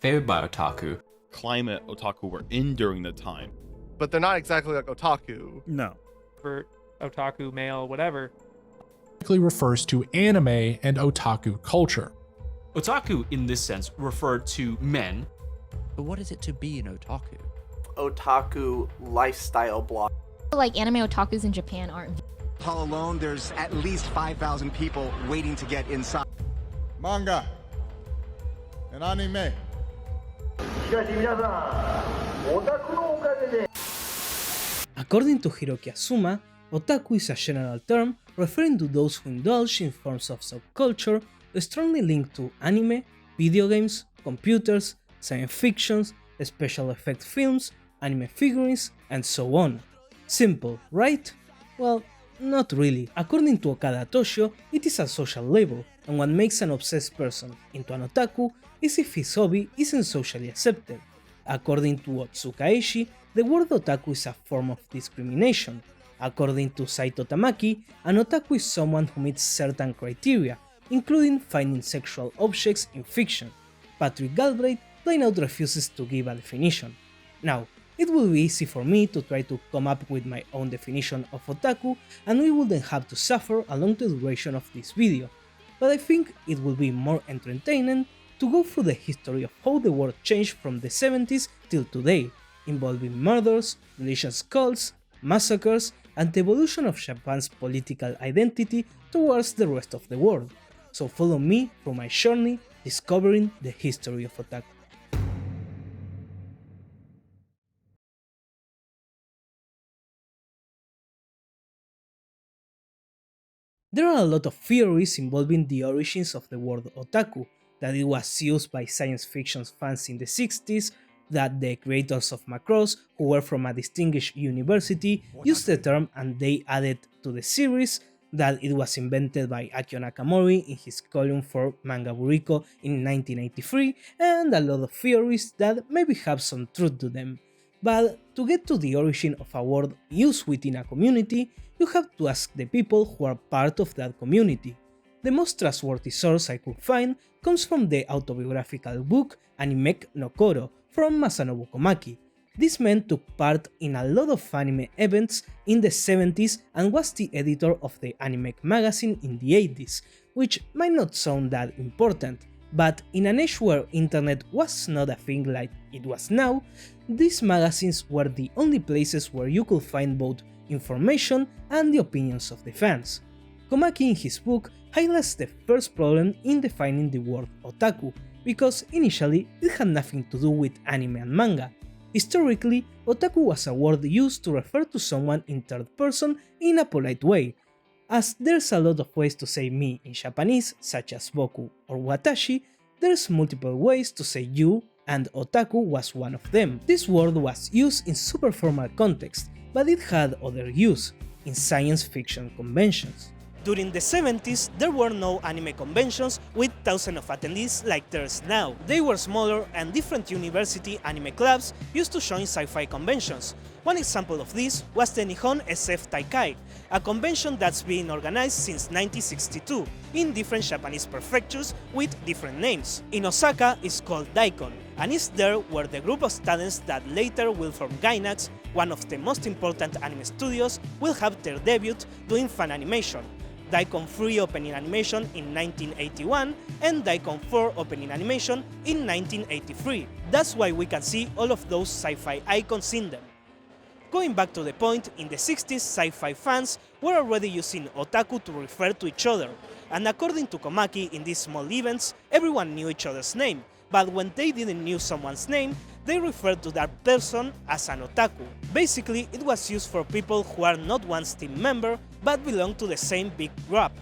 favored by otaku. Climate otaku were in during the time. But they're not exactly like otaku. No. For otaku, male, whatever. Refers to anime and otaku culture. Otaku, in this sense, referred to men. But what is it to be an otaku? Otaku lifestyle blog. Like anime otakus in Japan aren't. Hall alone, there's at least 5,000 people waiting to get inside. Manga and anime. According to Hiroki Azuma, otaku is a general term referring to those who indulge in forms of subculture strongly linked to anime, video games, computers, science fiction, special effect films, anime figurines, and so on. Simple, right? Well, not really. According to Okada Toshio, it is a social label, and what makes an obsessed person into an otaku is if his hobby isn't socially accepted. According to Otsuka Eishi, the word otaku is a form of discrimination. According to Saito Tamaki, an otaku is someone who meets certain criteria, including finding sexual objects in fiction. Patrick Galbraith plain out refuses to give a definition. Now, it will be easy for me to try to come up with my own definition of otaku, and we wouldn't have to suffer along the duration of this video, but I think it will be more entertaining to go through the history of how the word changed from the 70s till today, involving murders, religious cults, massacres, and the evolution of Japan's political identity towards the rest of the world. So follow me through my journey discovering the history of otaku. There are a lot of theories involving the origins of the word otaku, that it was used by science fiction fans in the 60s, that the creators of Macross, who were from a distinguished university, used the term and they added to the series, that it was invented by Akio Nakamori in his column for Manga Buriko in 1983, and a lot of theories that maybe have some truth to them. But to get to the origin of a word used within a community, you have to ask the people who are part of that community. The most trustworthy source I could find comes from the autobiographical book Animec no Koro from Masanobu Komaki. This man took part in a lot of anime events in the 70s and was the editor of the Animec magazine in the 80s, which might not sound that important, but in an age where internet was not a thing like it was now, these magazines were the only places where you could find both information and the opinions of the fans. Komaki in his book highlights the first problem in defining the word otaku, because initially it had nothing to do with anime and manga. Historically, otaku was a word used to refer to someone in third person in a polite way. As there's a lot of ways to say me in Japanese, such as boku or watashi, there's multiple ways to say you, and otaku was one of them. This word was used in super formal context, but it had other use, in science fiction conventions. During the 70s, there were no anime conventions with thousands of attendees like there's now. They were smaller, and different university anime clubs used to join sci-fi conventions. One example of this was the Nihon SF Taikai, a convention that's been organized since 1962 in different Japanese prefectures with different names. In Osaka, it's called Daikon, and it's there where the group of students that later will form Gainax, one of the most important anime studios, will have their debut doing fan animation. Daikon 3 opening animation in 1981 and Daikon 4 opening animation in 1983. That's why we can see all of those sci-fi icons in them. Going back to the point, in the 60s sci-fi fans were already using otaku to refer to each other, and according to Komaki, in these small events everyone knew each other's name, but when they didn't know someone's name, they referred to that person as an otaku. Basically, it was used for people who are not one's team member but belong to the same big group.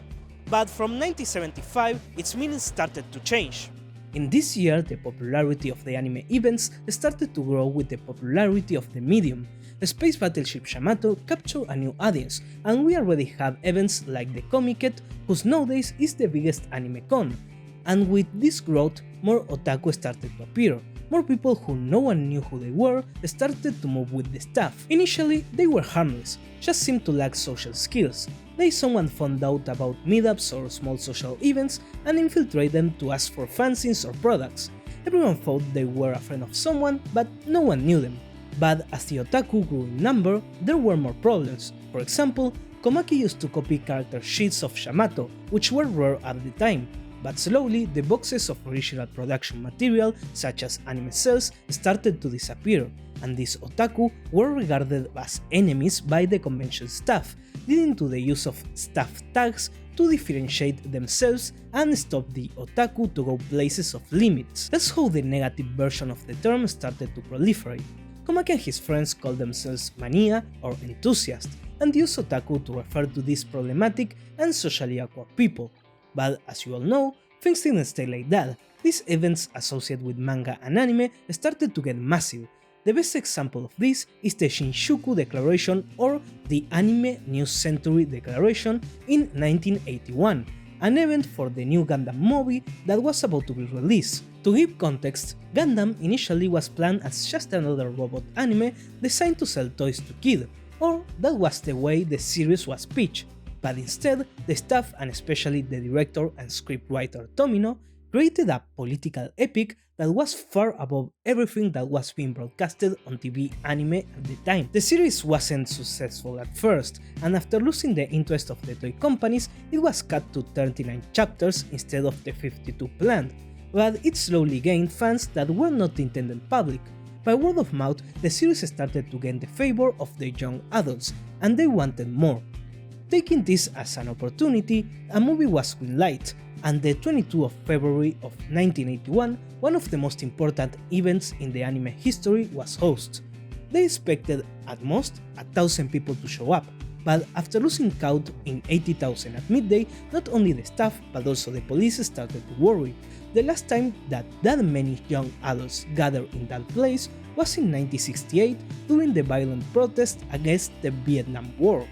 But from 1975, its meaning started to change. In this year, the popularity of the anime events started to grow with the popularity of the medium. Space Battleship Yamato captured a new audience, and we already have events like the Comiket, whose nowadays is the biggest anime con. And with this growth, more otaku started to appear. More people who no one knew who they were started to move with the stuff. Initially, they were harmless, just seemed to lack social skills. Then someone found out about meetups or small social events and infiltrated them to ask for fanzines or products. Everyone thought they were a friend of someone, but no one knew them. But as the otaku grew in number, there were more problems. For example, Komaki used to copy character sheets of Yamato, which were rare at the time, but slowly the boxes of original production material, such as anime cells, started to disappear, and these otaku were regarded as enemies by the convention staff, leading to the use of staff tags to differentiate themselves and stop the otaku to go places of limits. That's how the negative version of the term started to proliferate. Komaki and his friends called themselves mania or enthusiast, and used otaku to refer to these problematic and socially awkward people. But as you all know, things didn't stay like that. These events associated with manga and anime started to get massive. The best example of this is the Shinjuku Declaration, or the Anime New Century Declaration, in 1981, an event for the new Gundam movie that was about to be released. To give context, Gundam initially was planned as just another robot anime designed to sell toys to kids, or that was the way the series was pitched. But instead, the staff, and especially the director and scriptwriter Tomino, created a political epic that was far above everything that was being broadcasted on TV anime at the time. The series wasn't successful at first, and after losing the interest of the toy companies, it was cut to 39 chapters instead of the 52 planned, but it slowly gained fans that were not the intended public. By word of mouth, the series started to gain the favor of the young adults, and they wanted more. Taking this as an opportunity, a movie was greenlighted, and the 22nd of February of 1981, one of the most important events in the anime history, was hosted. They expected at most 1,000 people to show up, but after losing count in 80,000 at midday, not only the staff but also the police started to worry. The last time that many young adults gathered in that place was in 1968 during the violent protest against the Vietnam War.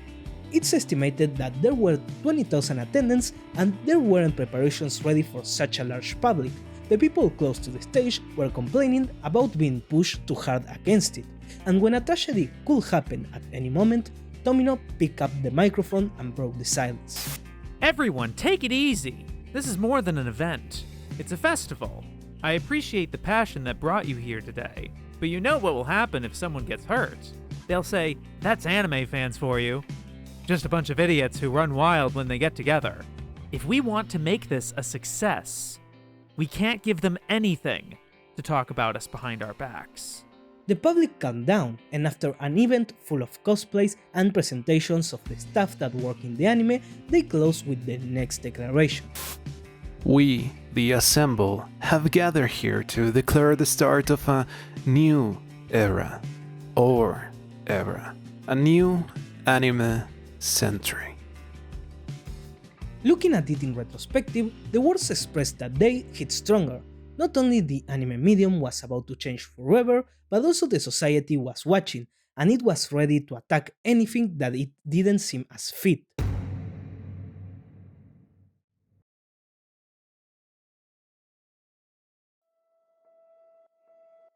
It's estimated that there were 20,000 attendants, and there weren't preparations ready for such a large public. The people close to the stage were complaining about being pushed too hard against it, and when a tragedy could happen at any moment, Tomino picked up the microphone and broke the silence. Everyone, take it easy! This is more than an event. It's a festival. I appreciate the passion that brought you here today, but you know what will happen if someone gets hurt. They'll say, "That's anime fans for you." Just a bunch of idiots who run wild when they get together. If we want to make this a success, we can't give them anything to talk about us behind our backs. The public calmed down, and after an event full of cosplays and presentations of the staff that work in the anime, they closed with the next declaration. We, the Assemble, have gathered here to declare the start of a new era, a new anime century. Looking at it in retrospective, the words expressed that day hit stronger. Not only the anime medium was about to change forever, but also the society was watching, and it was ready to attack anything that it didn't seem as fit.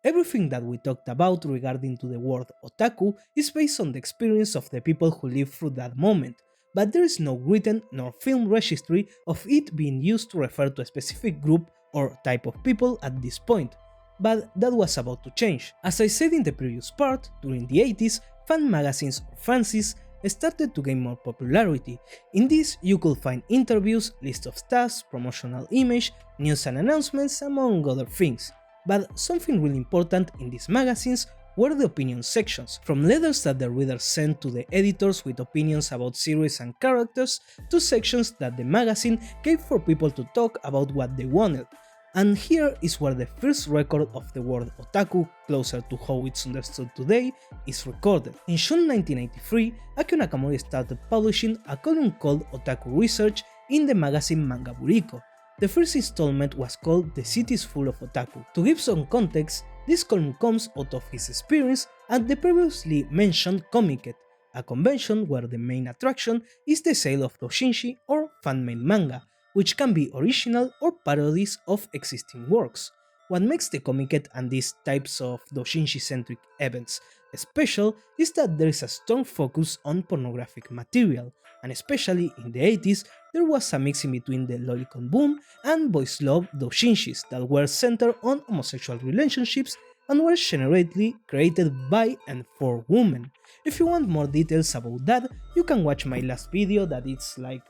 Everything that we talked about regarding to the word otaku is based on the experience of the people who lived through that moment, but there is no written nor film registry of it being used to refer to a specific group or type of people at this point. But that was about to change. As I said in the previous part, during the 80s, fan magazines or fanzines started to gain more popularity. In this, you could find interviews, lists of stats, promotional image, news and announcements, among other things. But something really important in these magazines were the opinion sections, from letters that the readers sent to the editors with opinions about series and characters, to sections that the magazine gave for people to talk about what they wanted. And here is where the first record of the word otaku, closer to how it's understood today, is recorded. In June 1993, Akio Nakamori started publishing a column called Otaku Research in the magazine Manga Buriko. The first installment was called The City's Full of Otaku. To give some context, this column comes out of his experience at the previously mentioned Comiket, a convention where the main attraction is the sale of doujinshi or fan-made manga, which can be original or parodies of existing works. What makes the Comiket and these types of doujinshi-centric events special is that there is a strong focus on pornographic material, and especially in the 80s, there was a mixing between the lolicon boom and boys love doujinshis that were centered on homosexual relationships and were generally created by and for women. If you want more details about that, you can watch my last video that it's like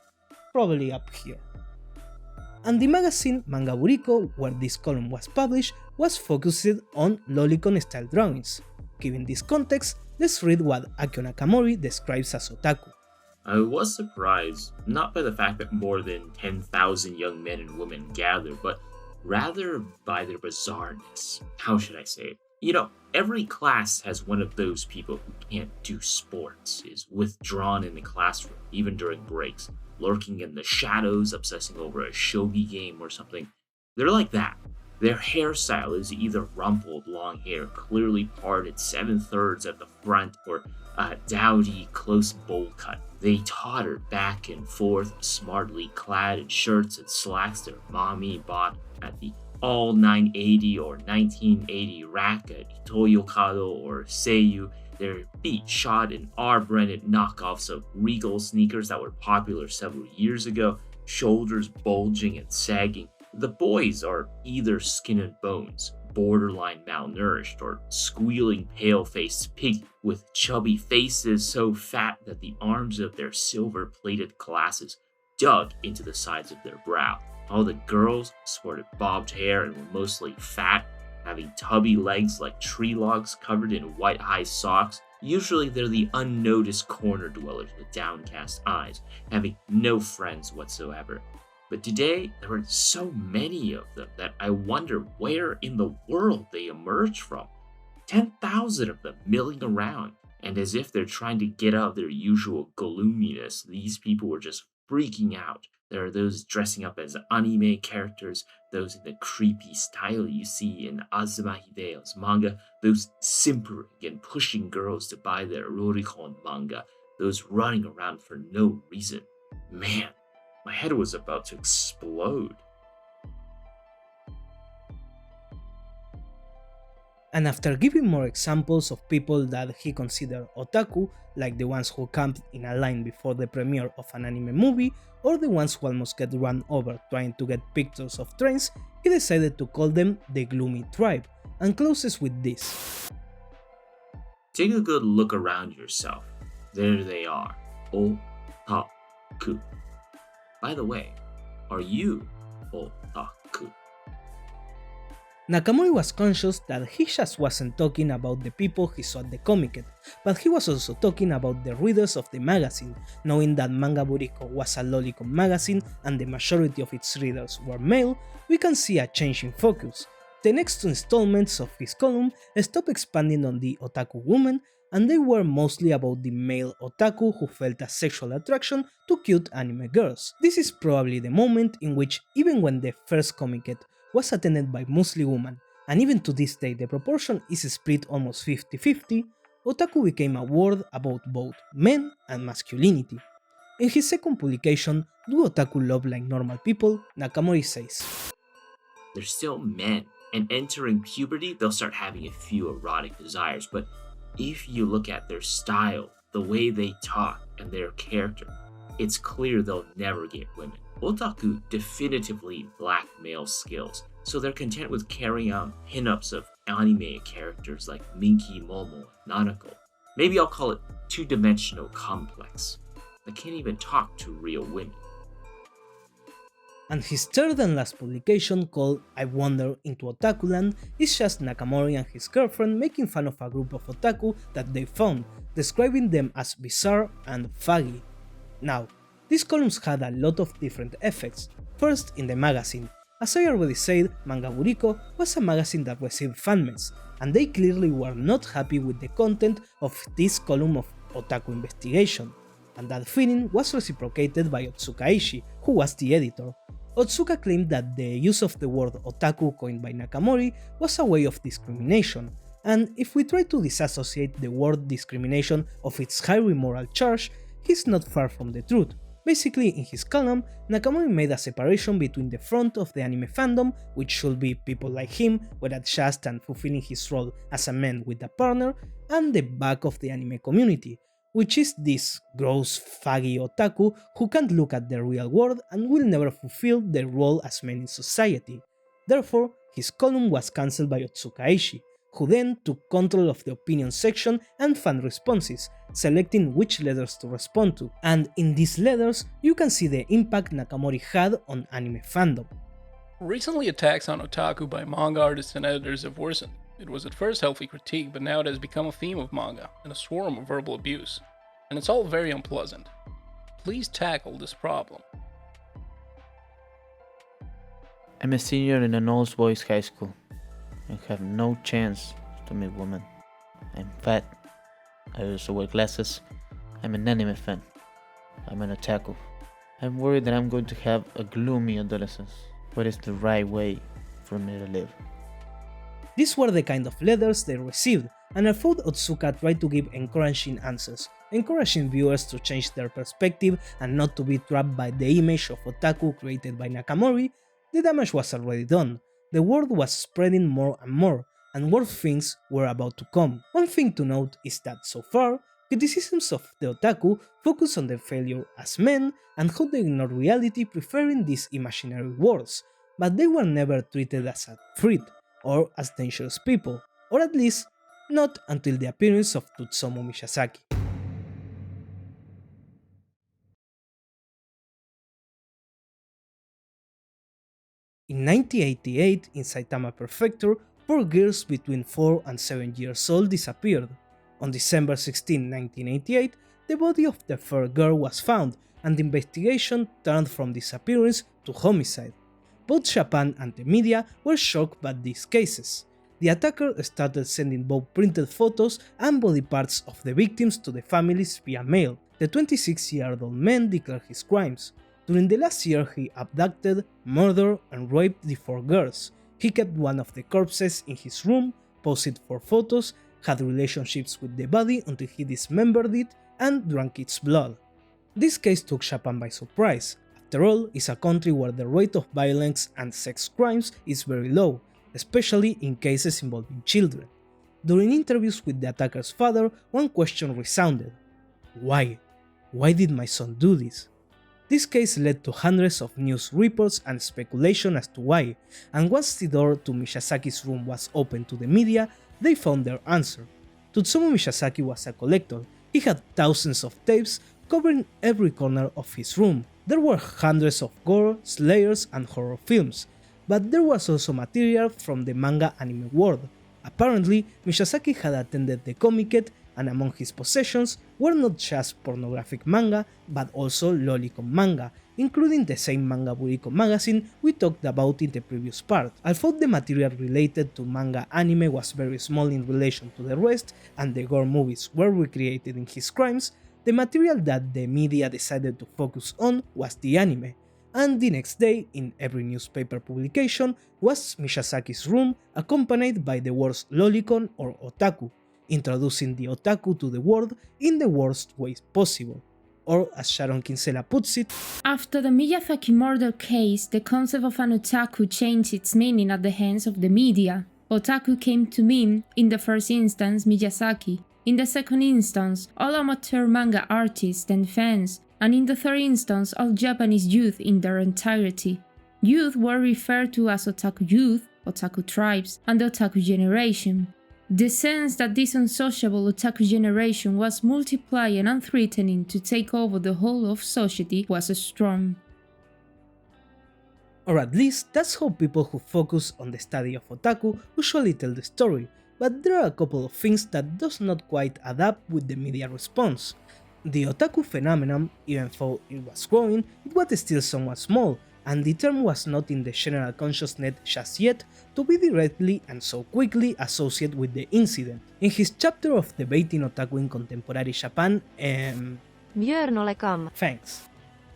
probably up here. And the magazine Manga Buriko, where this column was published, was focused on lolicon style drawings. Given this context, let's read what Akio Nakamori describes as otaku. I was surprised, not by the fact that more than 10,000 young men and women gather, but rather by their bizarreness. How should I say it? You know, every class has one of those people who can't do sports, is withdrawn in the classroom, even during breaks, lurking in the shadows, obsessing over a shogi game or something. They're like that. Their hairstyle is either rumpled long hair, clearly parted 7/3 at the front, or a dowdy, close bowl cut. They totter back and forth, smartly clad in shirts and slacks their mommy bought at the all 980 or 1980 rack at Itoyokado or Seiyu. Their feet shod in R-branded knockoffs of Regal sneakers that were popular several years ago, shoulders bulging and sagging. The boys are either skin and bones, borderline malnourished, or squealing pale-faced pig with chubby faces so fat that the arms of their silver-plated glasses dug into the sides of their brow. All the girls sported bobbed hair and were mostly fat, having tubby legs like tree logs covered in white high socks. Usually they're the unnoticed corner dwellers with downcast eyes, having no friends whatsoever. But today, there are so many of them that I wonder where in the world they emerge from. 10,000 of them milling around, and as if they're trying to get out of their usual gloominess, these people were just freaking out. There are those dressing up as anime characters, those in the creepy style you see in Azuma Hideo's manga, those simpering and pushing girls to buy their Rorikon manga, those running around for no reason. Man, my head was about to explode. And after giving more examples of people that he considered otaku, like the ones who camped in a line before the premiere of an anime movie, or the ones who almost get run over trying to get pictures of trains, he decided to call them the Gloomy Tribe, and closes with this. Take a good look around yourself. There they are, otaku. By the way, are you otaku? Nakamori was conscious that he just wasn't talking about the people he saw at the Comiket, but he was also talking about the readers of the magazine, knowing that Manga Buriko was a lolicon magazine and the majority of its readers were male. We can see a change in focus. The next two installments of his column stopped expanding on the otaku woman, and they were mostly about the male otaku who felt a sexual attraction to cute anime girls. This is probably the moment in which, even when the first Comiket was attended by mostly women, and even to this day the proportion is split almost 50-50, otaku became a word about both men and masculinity. In his second publication, Do Otaku Love Like Normal People?, Nakamori says, They're still men, and entering puberty, they'll start having a few erotic desires, but if you look at their style, the way they talk, and their character, it's clear they'll never get women. Otaku definitively lack male skills, so they're content with carrying out pinups of anime characters like Minky Momo and Nanako. Maybe I'll call it two-dimensional complex. They can't even talk to real women. And his third and last publication, called I Wander into Otakuland, is just Nakamori and his girlfriend making fun of a group of otaku that they found, describing them as bizarre and faggy. Now, these columns had a lot of different effects. First, in the magazine. As I already said, Manga Buriko was a magazine that received fanmails, and they clearly were not happy with the content of this column of otaku investigation, and that feeling was reciprocated by Otsuka Ishii, who was the editor. Otsuka claimed that the use of the word otaku coined by Nakamori was a way of discrimination, and if we try to disassociate the word discrimination of its highly moral charge, he's not far from the truth. Basically, in his column, Nakamori made a separation between the front of the anime fandom, which should be people like him, were just and fulfilling his role as a man with a partner, and the back of the anime community, which is this gross, faggy otaku who can't look at the real world and will never fulfill their role as men in society. Therefore, his column was cancelled by Otsuka, who then took control of the opinion section and fan responses, selecting which letters to respond to, and in these letters you can see the impact Nakamori had on anime fandom. Recently, attacks on otaku by manga artists and editors have worsened. It was at first healthy critique, but now it has become a theme of manga and a swarm of verbal abuse, and it's all very unpleasant. Please tackle this problem. I'm a senior in an all-boys high school. I have no chance to meet women. I'm fat. I also wear glasses. I'm an anime fan. I'm an otaku. I'm worried that I'm going to have a gloomy adolescence. What is the right way for me to live? These were the kind of letters they received, and I thought Otsuka tried to give encouraging answers, encouraging viewers to change their perspective and not to be trapped by the image of otaku created by Nakamori. The damage was already done. The word was spreading more and more, and worse things were about to come. One thing to note is that so far, criticisms of the otaku focus on their failure as men and how they ignore reality preferring these imaginary worlds, but they were never treated as a threat or as dangerous people, or at least not until the appearance of Tsutomu Miyazaki. In 1988, in Saitama Prefecture, 4 girls between 4 and 7 years old disappeared. On December 16, 1988, the body of the third girl was found, and the investigation turned from disappearance to homicide. Both Japan and the media were shocked by these cases. The attacker started sending both printed photos and body parts of the victims to the families via mail. The 26-year-old man declared his crimes. During the last year, he abducted, murdered, and raped the 4 girls. He kept one of the corpses in his room, posed for photos, had relationships with the body until he dismembered it, and drank its blood. This case took Japan by surprise. After all, it's a country where the rate of violence and sex crimes is very low, especially in cases involving children. During interviews with the attacker's father, one question resounded: why? Why did my son do this? This case led to hundreds of news reports and speculation as to why, and once the door to Miyazaki's room was opened to the media, they found their answer. Tsutomu Miyazaki was a collector. He had thousands of tapes covering every corner of his room. There were hundreds of gore, slayers, and horror films, but there was also material from the manga anime world. Apparently, Miyazaki had attended the Comiket, and among his possessions were not just pornographic manga, but also lolicon manga, including the same Manga Buriko magazine we talked about in the previous part. Although the material related to manga anime was very small in relation to the rest, and the gore movies were recreated in his crimes, the material that the media decided to focus on was the anime, and the next day, in every newspaper publication, was Miyazaki's room accompanied by the words lolicon or otaku, introducing the otaku to the world in the worst ways possible. Or, as Sharon Kinsella puts it, after the Miyazaki murder case, the concept of an otaku changed its meaning at the hands of the media. Otaku came to mean, in the first instance, Miyazaki, in the second instance, all amateur manga artists and fans, and in the third instance, all Japanese youth in their entirety. Youth were referred to as otaku youth, otaku tribes, and the otaku generation. The sense that this unsociable otaku generation was multiplying and threatening to take over the whole of society was strong. Or at least that's how people who focus on the study of otaku usually tell the story, but there are a couple of things that does not quite add up with the media response. The otaku phenomenon, even though it was growing, it was still somewhat small, and the term was not in the general consciousness just yet to be directly and so quickly associated with the incident. In his chapter of Debating Otaku in Contemporary Japan, Thanks,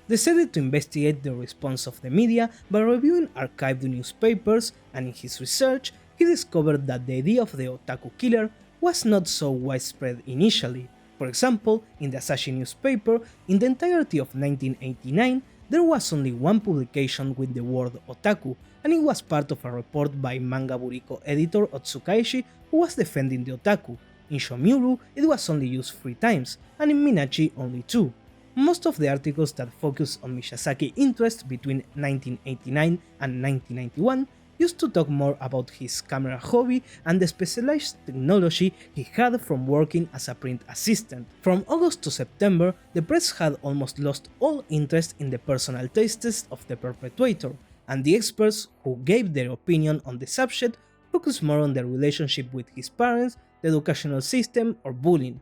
decided to investigate the response of the media by reviewing archived newspapers, and in his research, he discovered that the idea of the otaku killer was not so widespread initially. For example, in the Asahi newspaper, in the entirety of 1989, there was only one publication with the word otaku, and it was part of a report by Manga Buriko editor Otsuka, who was defending the otaku. In Shomyuru, it was only used 3 times, and in Minachi only 2. Most of the articles that focus on Miyazaki's interest between 1989 and 1991 used to talk more about his camera hobby and the specialized technology he had from working as a print assistant. From August to September, the press had almost lost all interest in the personal tastes of the perpetrator, and the experts who gave their opinion on the subject focused more on the relationship with his parents, the educational system, or bullying.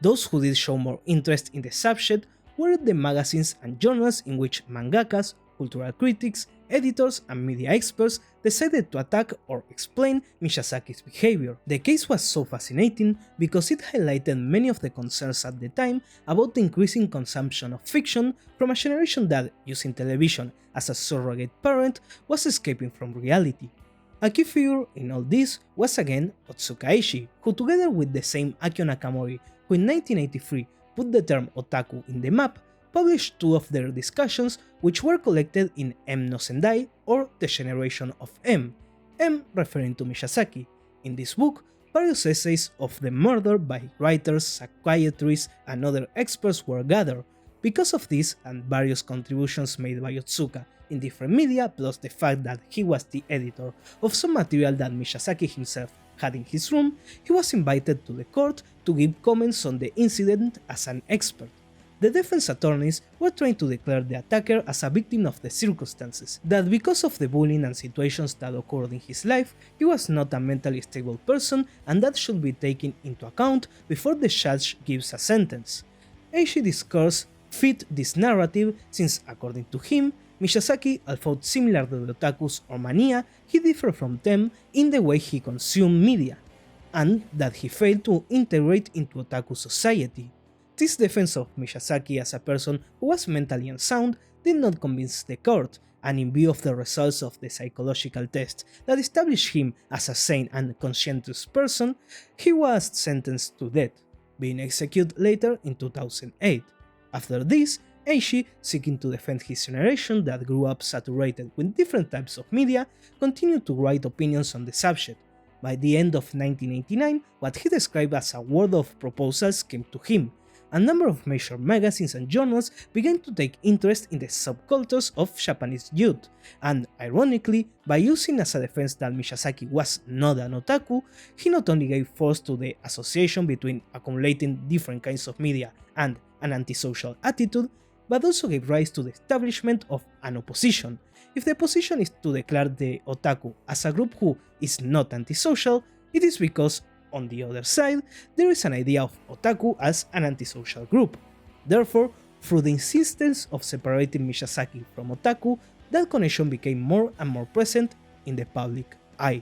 Those who did show more interest in the subject were the magazines and journals in which mangakas, cultural critics, editors, and media experts decided to attack or explain Miyazaki's behavior. The case was so fascinating because it highlighted many of the concerns at the time about the increasing consumption of fiction from a generation that, using television as a surrogate parent, was escaping from reality. A key figure in all this was again Otsuka Eishi, who together with the same Akio Nakamori, who in 1983 put the term otaku in the map, published 2 of their discussions which were collected in M no Sendai, or The Generation of M referring to Miyazaki. In this book, various essays of the murder by writers, psychiatrists, and other experts were gathered. Because of this and various contributions made by Otsuka in different media, plus the fact that he was the editor of some material that Miyazaki himself had in his room, he was invited to the court to give comments on the incident as an expert. The defense attorneys were trying to declare the attacker as a victim of the circumstances, that because of the bullying and situations that occurred in his life, he was not a mentally stable person and that should be taken into account before the judge gives a sentence. Eishi discourse fit this narrative since, according to him, Miyazaki, although similar to the otakus or mania, he differed from them in the way he consumed media, and that he failed to integrate into otaku society. This defense of Miyazaki as a person who was mentally unsound did not convince the court, and in view of the results of the psychological test that established him as a sane and conscientious person, he was sentenced to death, being executed later in 2008. After this, Eishi, seeking to defend his generation that grew up saturated with different types of media, continued to write opinions on the subject. By the end of 1989, what he described as a world of proposals came to him. A number of major magazines and journals began to take interest in the subcultures of Japanese youth, and ironically, by using as a defense that Miyazaki was not an otaku, he not only gave force to the association between accumulating different kinds of media and an antisocial attitude, but also gave rise to the establishment of an opposition. If the position is to declare the otaku as a group who is not antisocial, it is because, on the other side, there is an idea of otaku as an antisocial group. Therefore, through the insistence of separating Miyazaki from otaku, that connection became more and more present in the public eye.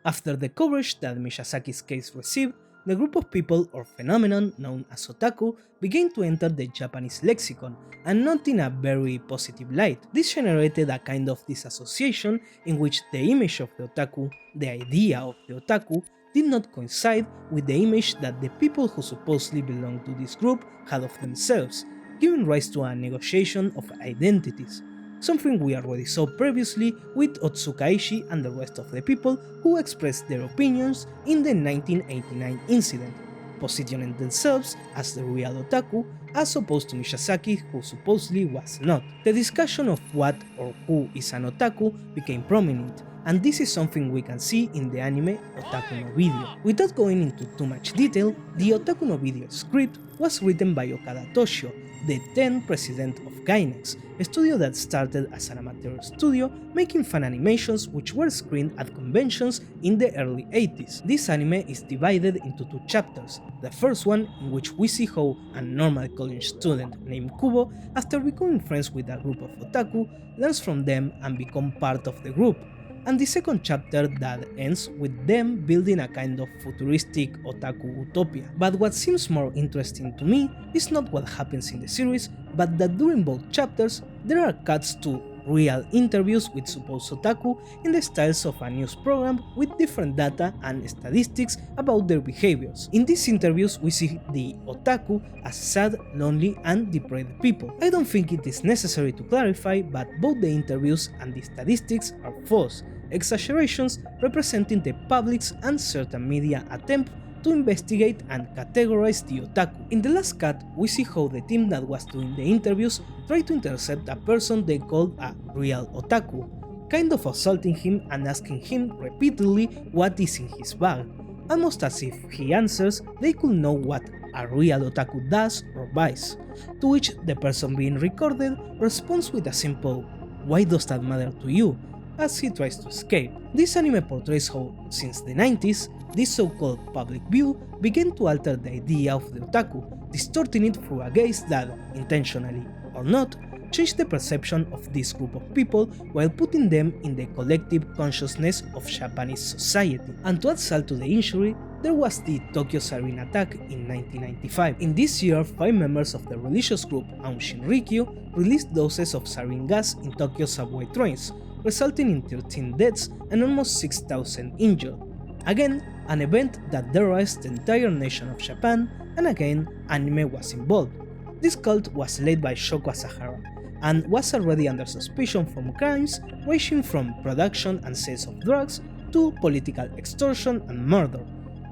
After the coverage that Miyazaki's case received, the group of people or phenomenon known as otaku began to enter the Japanese lexicon, and not in a very positive light. This generated a kind of disassociation in which the image of the otaku, the idea of the otaku, did not coincide with the image that the people who supposedly belonged to this group had of themselves, giving rise to a negotiation of identities. Something we already saw previously with Otsuka Eishi and the rest of the people who expressed their opinions in the 1989 incident, positioning themselves as the real otaku as opposed to Miyazaki, who supposedly was not. The discussion of what or who is an otaku became prominent, and this is something we can see in the anime Otaku no Video. Without going into too much detail, the Otaku no Video script was written by Okada Toshio, the then president of Gainax, a studio that started as an amateur studio making fan animations which were screened at conventions in the early 80s. This anime is divided into 2 chapters, the first one in which we see how a normal college student named Kubo, after becoming friends with a group of otaku, learns from them and become part of the group, and the second chapter that ends with them building a kind of futuristic otaku utopia. But what seems more interesting to me is not what happens in the series, but that during both chapters there are cuts to real interviews with supposed otaku in the styles of a news program with different data and statistics about their behaviors. In these interviews, we see the otaku as sad, lonely, and depraved people. I don't think it is necessary to clarify, but both the interviews and the statistics are false, exaggerations representing the public's and certain media attempt to investigate and categorize the otaku. In the last cut, we see how the team that was doing the interviews tried to intercept a person they called a real otaku, kind of assaulting him and asking him repeatedly what is in his bag, almost as if he answers they could know what a real otaku does or buys, to which the person being recorded responds with a simple "why does that matter to you?" as he tries to escape. This anime portrays how, since the 90s, this so-called public view began to alter the idea of the otaku, distorting it through a gaze that, intentionally or not, changed the perception of this group of people while putting them in the collective consciousness of Japanese society. And to add salt to the injury, there was the Tokyo sarin attack in 1995. In this year, 5 members of the religious group Aum Shinrikyo released doses of sarin gas in Tokyo subway trains, resulting in 13 deaths and almost 6,000 injured. Again, an event that terrorized the entire nation of Japan, and again, anime was involved. This cult was led by Shoko Asahara, and was already under suspicion from crimes ranging from production and sales of drugs to political extortion and murder.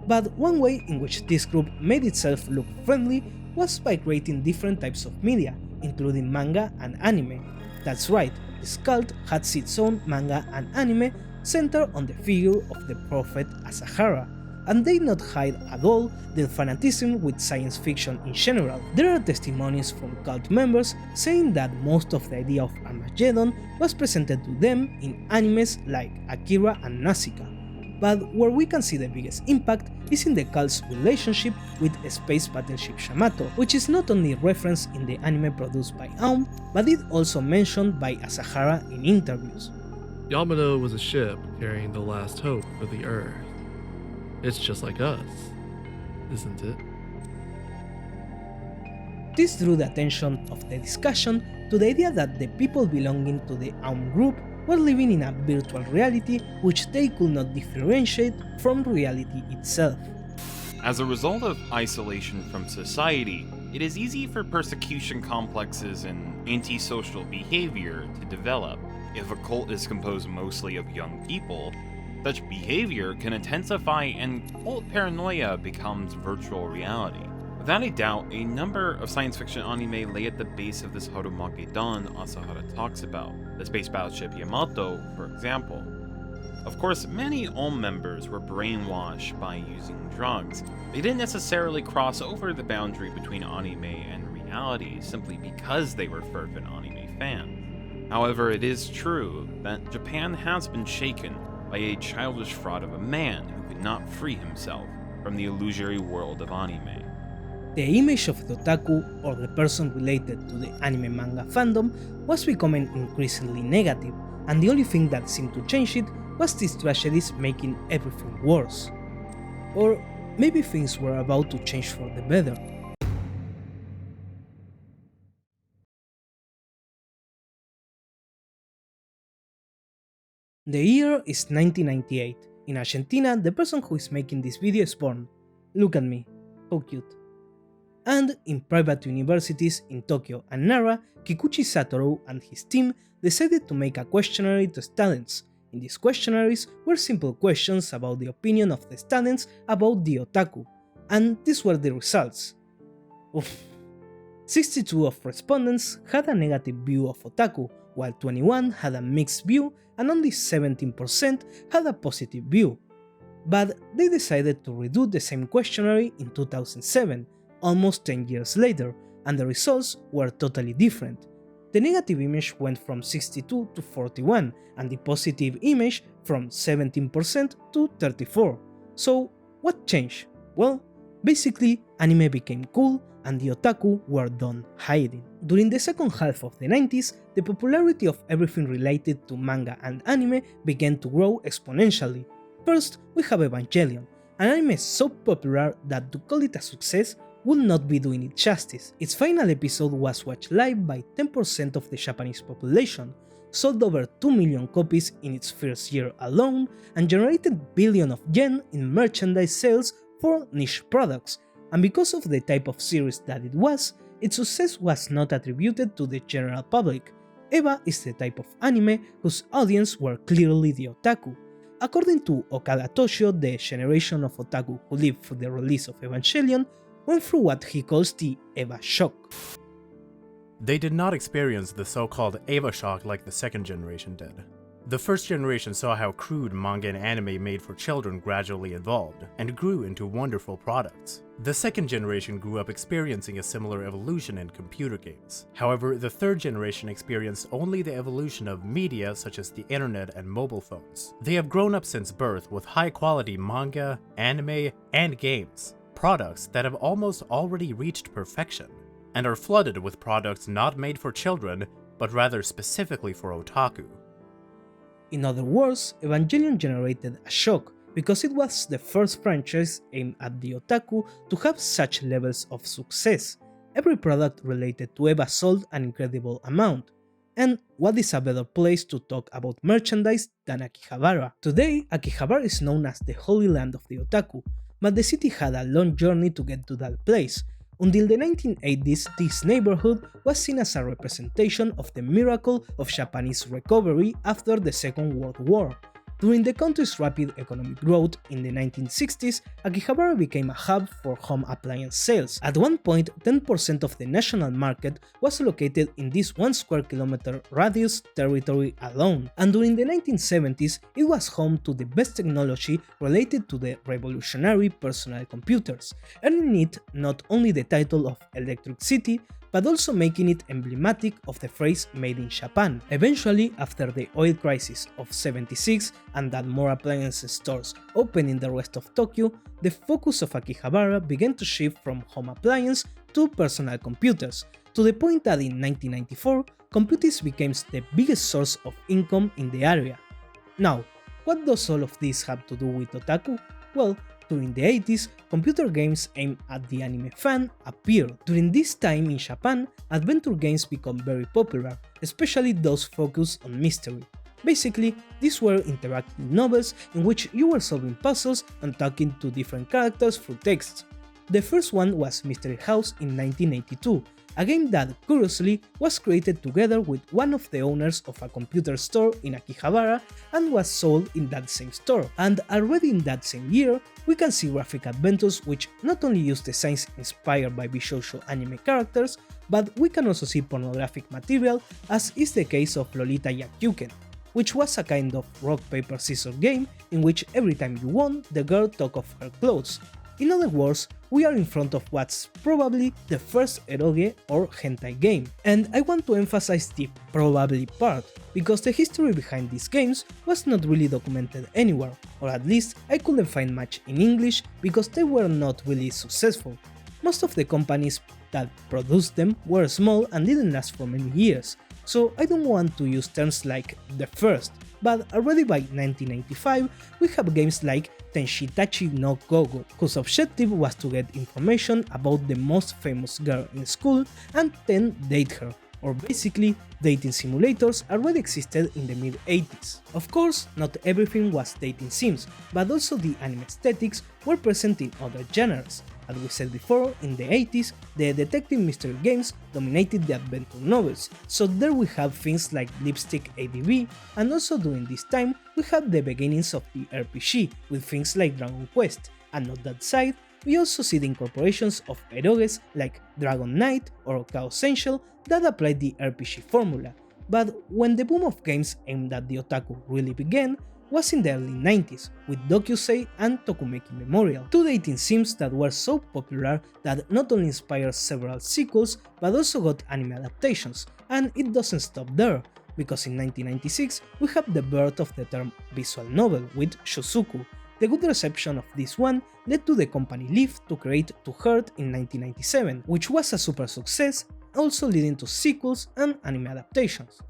But one way in which this group made itself look friendly was by creating different types of media, including manga and anime. That's right, this cult had its own manga and anime centered on the figure of the prophet Asahara, and they not hide at all their fanatism with science fiction in general. There are testimonies from cult members saying that most of the idea of Armageddon was presented to them in animes like Akira and Nausicaa, but where we can see the biggest impact is in the cult's relationship with space battleship Yamato, which is not only referenced in the anime produced by Aum, but it also mentioned by Asahara in interviews. Yamato was a ship carrying the last hope for the Earth. It's just like us, isn't it? This drew the attention of the discussion to the idea that the people belonging to the Aum group were living in a virtual reality which they could not differentiate from reality itself. As a result of isolation from society, it is easy for persecution complexes and antisocial behavior to develop. If a cult is composed mostly of young people, such behavior can intensify and cult paranoia becomes virtual reality. Without a doubt, a number of science fiction anime lay at the base of this Harumageddon Asahara talks about, the space battleship Yamato, for example. Of course, many Aum members were brainwashed by using drugs. They didn't necessarily cross over the boundary between anime and reality simply because they were fervent anime fans. However, it is true that Japan has been shaken by a childish fraud of a man who could not free himself from the illusory world of anime. The image of the otaku, or the person related to the anime manga fandom, was becoming increasingly negative, and the only thing that seemed to change it was these tragedies making everything worse. Or maybe things were about to change for the better. The year is 1998. In Argentina, the person who is making this video is born. Look at me, how cute. And in private universities in Tokyo and Nara, Kikuchi Satoru and his team decided to make a questionnaire to students. In these questionnaires were simple questions about the opinion of the students about the otaku, and these were the results. Oof. 62 of respondents had a negative view of otaku, while 21 had a mixed view and only 17% had a positive view. But they decided to redo the same questionnaire in 2007, almost 10 years later, and the results were totally different. The negative image went from 62 to 41, and the positive image from 17% to 34%. So, what changed? Well, basically, anime became cool and the otaku were done hiding. During the second half of the 90s, the popularity of everything related to manga and anime began to grow exponentially. First, we have Evangelion, an anime so popular that to call it a success would not be doing it justice. Its final episode was watched live by 10% of the Japanese population, sold over 2 million copies in its first year alone and generated billions of yen in merchandise sales for niche products, and because of the type of series that it was, its success was not attributed to the general public. EVA is the type of anime whose audience were clearly the otaku. According to Okada Toshio, the generation of otaku who lived through the release of Evangelion went through what he calls the EVA shock. They did not experience the so-called EVA shock like the second generation did. The first generation saw how crude manga and anime made for children gradually evolved, and grew into wonderful products. The second generation grew up experiencing a similar evolution in computer games. However, the third generation experienced only the evolution of media such as the internet and mobile phones. They have grown up since birth with high-quality manga, anime, and games, products that have almost already reached perfection, and are flooded with products not made for children, but rather specifically for otaku. In other words, Evangelion generated a shock because it was the first franchise aimed at the otaku to have such levels of success. Every product related to EVA sold an incredible amount. And what is a better place to talk about merchandise than Akihabara? Today, Akihabara is known as the Holy Land of the otaku, but the city had a long journey to get to that place. Until the 1980s, this neighborhood was seen as a representation of the miracle of Japanese recovery after the Second World War. During the country's rapid economic growth in the 1960s, Akihabara became a hub for home appliance sales. At one point, 10% of the national market was located in this 1 square kilometer radius territory alone, and during the 1970s, it was home to the best technology related to the revolutionary personal computers, earning it not only the title of Electric City, but also making it emblematic of the phrase made in Japan. Eventually, after the oil crisis of '76 and that more appliance stores opened in the rest of Tokyo, the focus of Akihabara began to shift from home appliance to personal computers, to the point that in 1994, computers became the biggest source of income in the area. Now, what does all of this have to do with otaku? Well, during the 80s, computer games aimed at the anime fan appeared. During this time in Japan, adventure games became very popular, especially those focused on mystery. Basically, these were interactive novels in which you were solving puzzles and talking to different characters through text. The first one was Mystery House in 1982, a game that, curiously, was created together with one of the owners of a computer store in Akihabara and was sold in that same store. And already in that same year, we can see graphic adventures which not only use designs inspired by Bishoujo anime characters, but we can also see pornographic material, as is the case of Lolita Yakyuken, which was a kind of rock-paper-scissors game in which every time you won, the girl took off her clothes. In other words, we are in front of what's probably the first eroge or hentai game. And I want to emphasize the probably part, because the history behind these games was not really documented anywhere, or at least I couldn't find much in English because they were not really successful. Most of the companies that produced them were small and didn't last for many years, so I don't want to use terms like the first, but already by 1995 we have games like Tenshitachi no Gogo, whose objective was to get information about the most famous girl in school and then date her, or basically dating simulators already existed in the mid-80s. Of course, not everything was dating sims, but also the anime aesthetics were present in other genres. As we said before, in the 80s, the detective mystery games dominated the adventure novels, so there we have things like Lipstick ADV, and also during this time we had the beginnings of the RPG with things like Dragon Quest, and on that side we also see the incorporations of eroges like Dragon Knight or Chaos Angel that applied the RPG formula. But when the boom of games aimed at the otaku really began, was in the early 90s with Dokusei and Tokumeki Memorial, two dating sims that were so popular that not only inspired several sequels but also got anime adaptations, and it doesn't stop there, because in 1996 we have the birth of the term visual novel with Shusuku. The good reception of this one led to the company leave to create To Hurt in 1997, which was a super success, also leading to sequels and anime adaptations.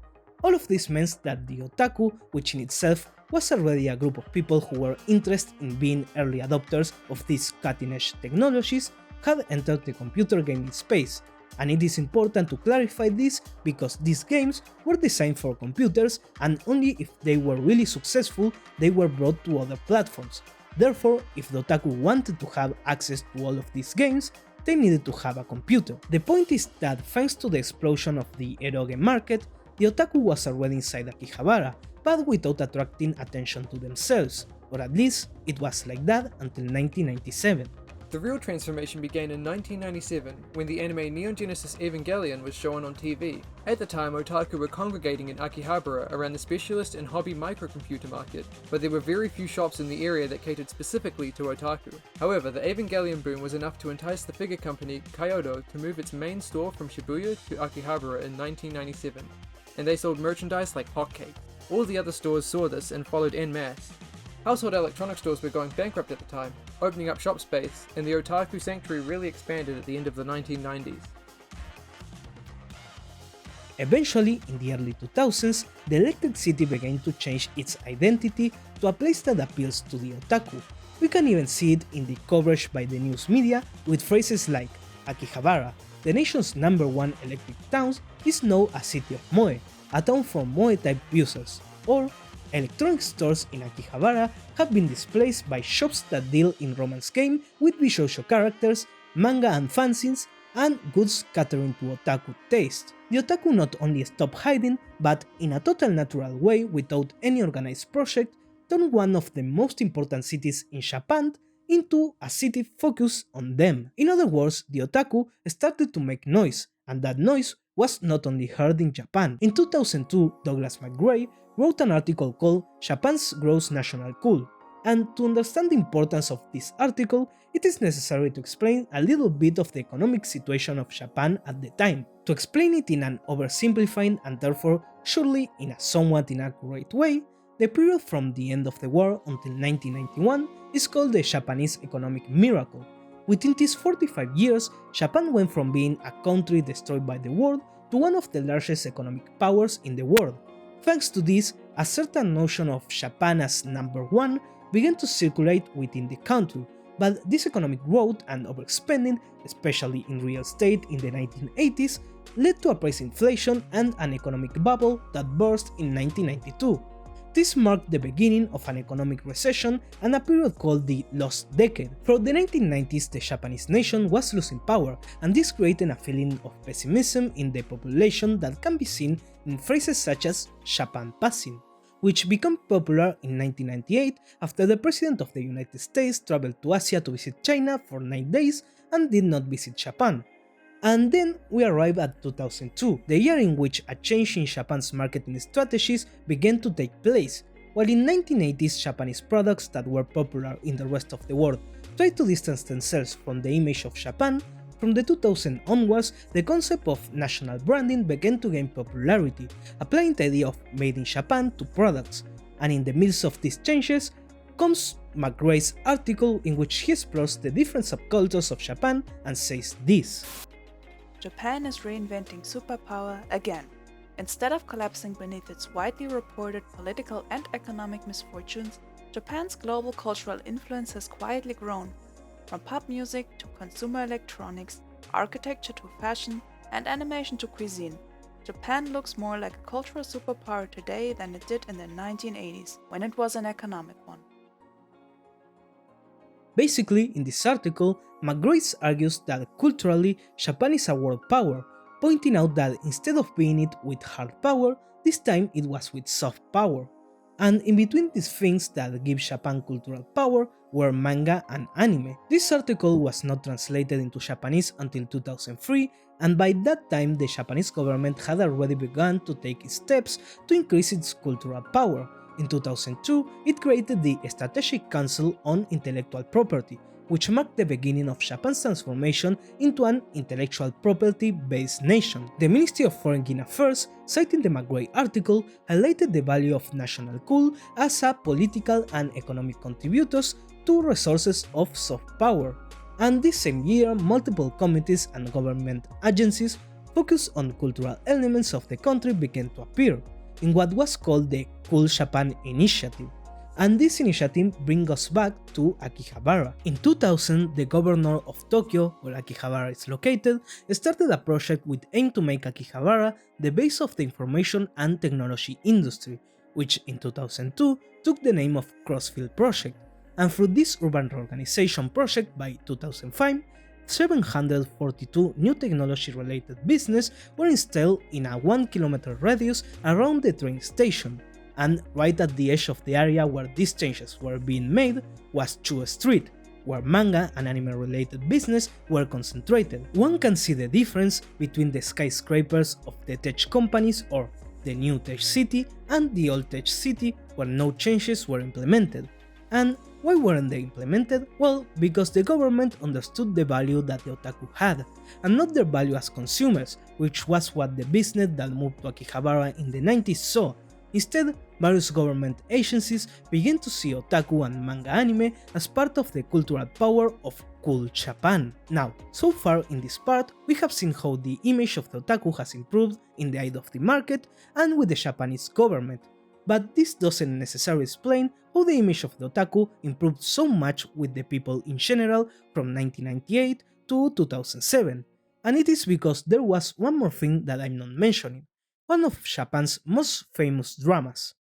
All of this meant that the otaku, which in itself was already a group of people who were interested in being early adopters of these cutting-edge technologies, had entered the computer gaming space, and it is important to clarify this because these games were designed for computers and only if they were really successful they were brought to other platforms. Therefore, if the otaku wanted to have access to all of these games, they needed to have a computer. The point is that thanks to the explosion of the eroge market, the otaku was already inside Akihabara, but without attracting attention to themselves, or at least it was like that until 1997. The real transformation began in 1997 when the anime Neon Genesis Evangelion was shown on TV. At the time, otaku were congregating in Akihabara around the specialist and hobby microcomputer market, but there were very few shops in the area that catered specifically to otaku. However, the Evangelion boom was enough to entice the figure company Kyoto to move its main store from Shibuya to Akihabara in 1997, and they sold merchandise like hotcakes. All the other stores saw this and followed en masse. Household electronic stores were going bankrupt at the time, opening up shop space, and the otaku sanctuary really expanded at the end of the 1990s. Eventually, in the early 2000s, the elected city began to change its identity to a place that appeals to the otaku. We can even see it in the coverage by the news media with phrases like Akihabara, the nation's #1 electric town, is now a city of moe, a town for moe-type users, or electronic stores in Akihabara have been displaced by shops that deal in romance game with bishoujo characters, manga and fanzines, and goods catering to otaku taste. The otaku not only stopped hiding, but in a total natural way without any organized project, turned one of the most important cities in Japan into a city focused on them. In other words, the otaku started to make noise, and that noise was not only heard in Japan. In 2002, Douglas McGray wrote an article called Japan's Gross National Cool, and to understand the importance of this article, it is necessary to explain a little bit of the economic situation of Japan at the time. To explain it in an oversimplified and therefore surely in a somewhat inaccurate way, the period from the end of the war until 1991 is called the Japanese economic miracle. Within these 45 years, Japan went from being a country destroyed by the war to one of the largest economic powers in the world. Thanks to this, a certain notion of Japan as #1 began to circulate within the country, but this economic growth and overspending, especially in real estate in the 1980s, led to a price inflation and an economic bubble that burst in 1992. This marked the beginning of an economic recession and a period called the Lost Decade. Throughout the 1990s, the Japanese nation was losing power, and this created a feeling of pessimism in the population that can be seen in phrases such as Japan passing, which became popular in 1998 after the President of the United States traveled to Asia to visit China for 9 days and did not visit Japan. And then we arrive at 2002, the year in which a change in Japan's marketing strategies began to take place. While in 1980s Japanese products that were popular in the rest of the world tried to distance themselves from the image of Japan, from the 2000s onwards the concept of national branding began to gain popularity, applying the idea of made in Japan to products, and in the midst of these changes comes McRae's article in which he explores the different subcultures of Japan and says this. Japan is reinventing superpower again. Instead of collapsing beneath its widely reported political and economic misfortunes, Japan's global cultural influence has quietly grown. From pop music to consumer electronics, architecture to fashion, and animation to cuisine, Japan looks more like a cultural superpower today than it did in the 1980s, when it was an economic one. Basically, in this article, McGrace argues that culturally, Japan is a world power, pointing out that instead of being it with hard power, this time it was with soft power. And in between these things that give Japan cultural power were manga and anime. This article was not translated into Japanese until 2003, and by that time the Japanese government had already begun to take steps to increase its cultural power. In 2002, it created the Strategic Council on Intellectual Property, which marked the beginning of Japan's transformation into an intellectual property-based nation. The Ministry of Foreign Affairs, citing the McGray article, highlighted the value of national cool as a political and economic contributors to resources of soft power. And this same year, multiple committees and government agencies focused on cultural elements of the country began to appear, in what was called the Cool Japan Initiative, And this initiative brings us back to Akihabara. In 2000, the governor of Tokyo, where Akihabara is located, started a project with aim to make Akihabara the base of the information and technology industry, which in 2002 took the name of Crossfield Project. And through this urban reorganization project by 2005, 742 new technology-related businesses were installed in a 1 kilometer radius around the train station. And right at the edge of the area where these changes were being made was Chu Street, where manga and anime-related business were concentrated. One can see the difference between the skyscrapers of the tech companies or the new tech city and the old tech city where no changes were implemented. And why weren't they implemented? Well, because the government understood the value that the otaku had, and not their value as consumers, which was what the business that moved to Akihabara in the 90s saw. Instead, various government agencies began to see otaku and manga anime as part of the cultural power of cool Japan. Now, so far in this part, we have seen how the image of the otaku has improved in the eye of the market and with the Japanese government, but this doesn't necessarily explain how the image of the otaku improved so much with the people in general from 1998 to 2007. And it is because there was one more thing that I'm not mentioning. One of Japan's most famous dramas,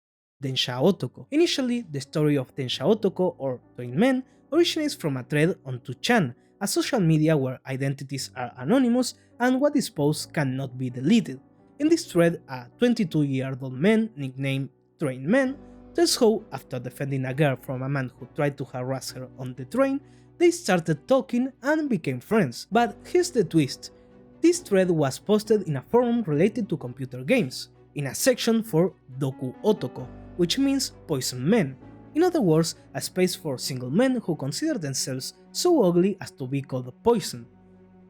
Densha Otoko. Initially, the story of Densha Otoko, or Twin Men, originates from a thread on 2chan, a social media where identities are anonymous and what is posted cannot be deleted. In this thread, a 22-year-old man nicknamed Train Man tells how, after defending a girl from a man who tried to harass her on the train, they started talking and became friends. But here's the twist. This thread was posted in a forum related to computer games, in a section for Doku Otoko, which means poison men. In other words, a space for single men who consider themselves so ugly as to be called poison.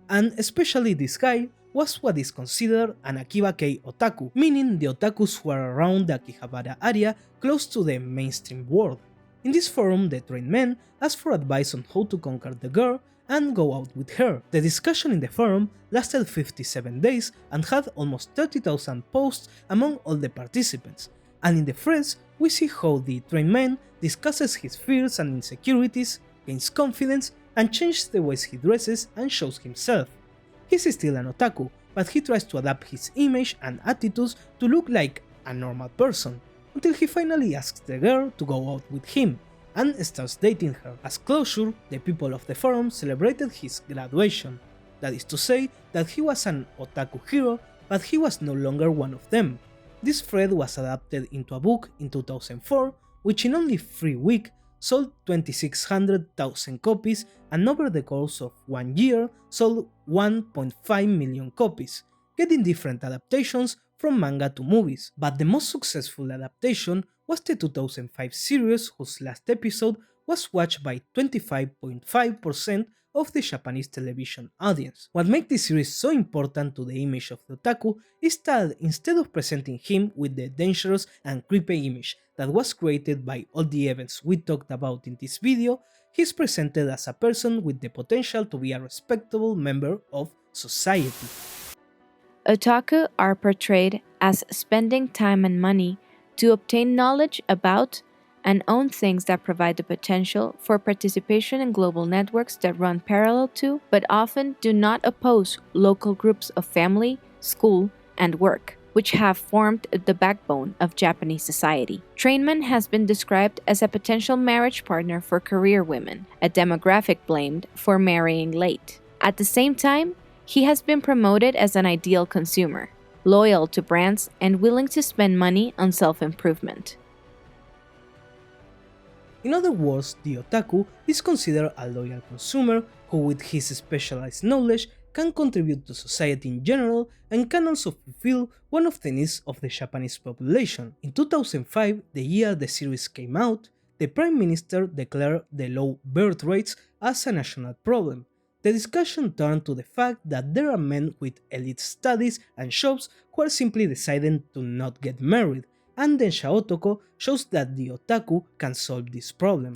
And especially this guy was what is considered an Akiba-kei otaku, meaning the otakus who are around the Akihabara area close to the mainstream world. In this forum, the trained men asked for advice on how to conquer the girl and go out with her. The discussion in the forum lasted 57 days and had almost 30,000 posts among all the participants, and in the threads we see how the trained man discusses his fears and insecurities, gains confidence, and changes the ways he dresses and shows himself. He's still an otaku, but he tries to adapt his image and attitudes to look like a normal person, until he finally asks the girl to go out with him, and starts dating her. As closure, the people of the forum celebrated his graduation, that is to say that he was an otaku hero, but he was no longer one of them. This thread was adapted into a book in 2004, which in only 3 weeks sold 2,600,000 copies and over the course of 1 year sold 1.5 million copies, getting different adaptations from manga to movies. But the most successful adaptation was the 2005 series, whose last episode was watched by 25.5% of the Japanese television audience. What makes this series so important to the image of the otaku is that instead of presenting him with the dangerous and creepy image that was created by all the events we talked about in this video, he's presented as a person with the potential to be a respectable member of society. Otaku are portrayed as spending time and money to obtain knowledge about and own things that provide the potential for participation in global networks that run parallel to, but often do not oppose, local groups of family, school, and work, which have formed the backbone of Japanese society. Trainman has been described as a potential marriage partner for career women, a demographic blamed for marrying late. At the same time, he has been promoted as an ideal consumer, loyal to brands and willing to spend money on self-improvement. In other words, the otaku is considered a loyal consumer who, with his specialized knowledge, can contribute to society in general and can also fulfill one of the needs of the Japanese population. In 2005, the year the series came out, the Prime Minister declared the low birth rates as a national problem. The discussion turned to the fact that there are men with elite studies and jobs who are simply deciding to not get married, and Densha Otoko shows that the otaku can solve this problem.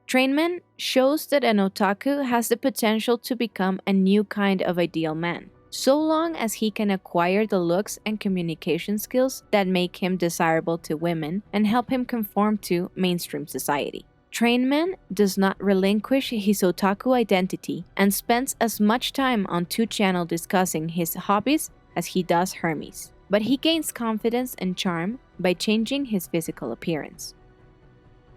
Trainman shows that an otaku has the potential to become a new kind of ideal man. so long as he can acquire the looks and communication skills that make him desirable to women and help him conform to mainstream society. Train Man does not relinquish his otaku identity and spends as much time on 2channel discussing his hobbies as he does Hermes, but he gains confidence and charm by changing his physical appearance.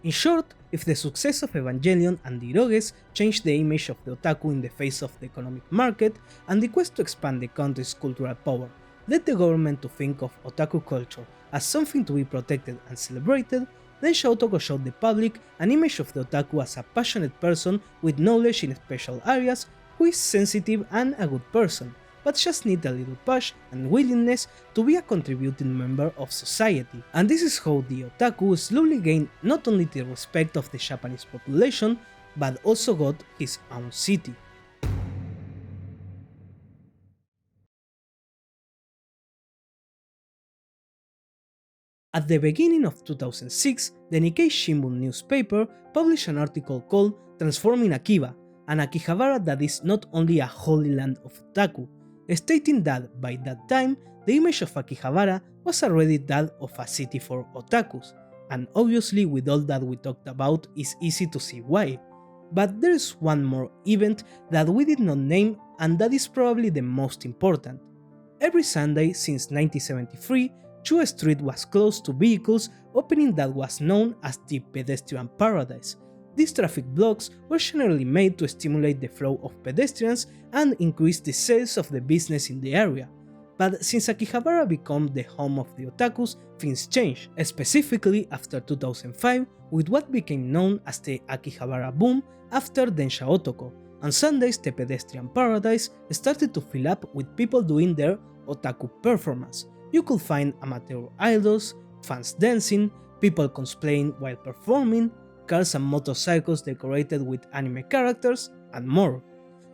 In short, if the success of Evangelion and the Iroges changed the image of the otaku in the face of the economic market and the quest to expand the country's cultural power led the government to think of otaku culture as something to be protected and celebrated, Densha Otoko showed the public an image of the otaku as a passionate person with knowledge in special areas who is sensitive and a good person, but just need a little push and willingness to be a contributing member of society. And this is how the otaku slowly gained not only the respect of the Japanese population, but also got his own city. At the beginning of 2006, the Nikkei Shimbun newspaper published an article called Transforming Akiba, an Akihabara that is not only a holy land of otaku, stating that by that time the image of Akihabara was already that of a city for otakus, and obviously with all that we talked about it's easy to see why. But there is one more event that we did not name and that is probably the most important. Every Sunday since 1973, Chu Street was closed to vehicles opening that was known as the Pedestrian Paradise. These traffic blocks were generally made to stimulate the flow of pedestrians and increase the sales of the business in the area. But since Akihabara became the home of the otakus, things changed, specifically after 2005 with what became known as the Akihabara boom after Densha Otoko. On Sundays, the Pedestrian Paradise started to fill up with people doing their otaku performance. You could find amateur idols, fans dancing, people cosplaying while performing, cars and motorcycles decorated with anime characters, and more.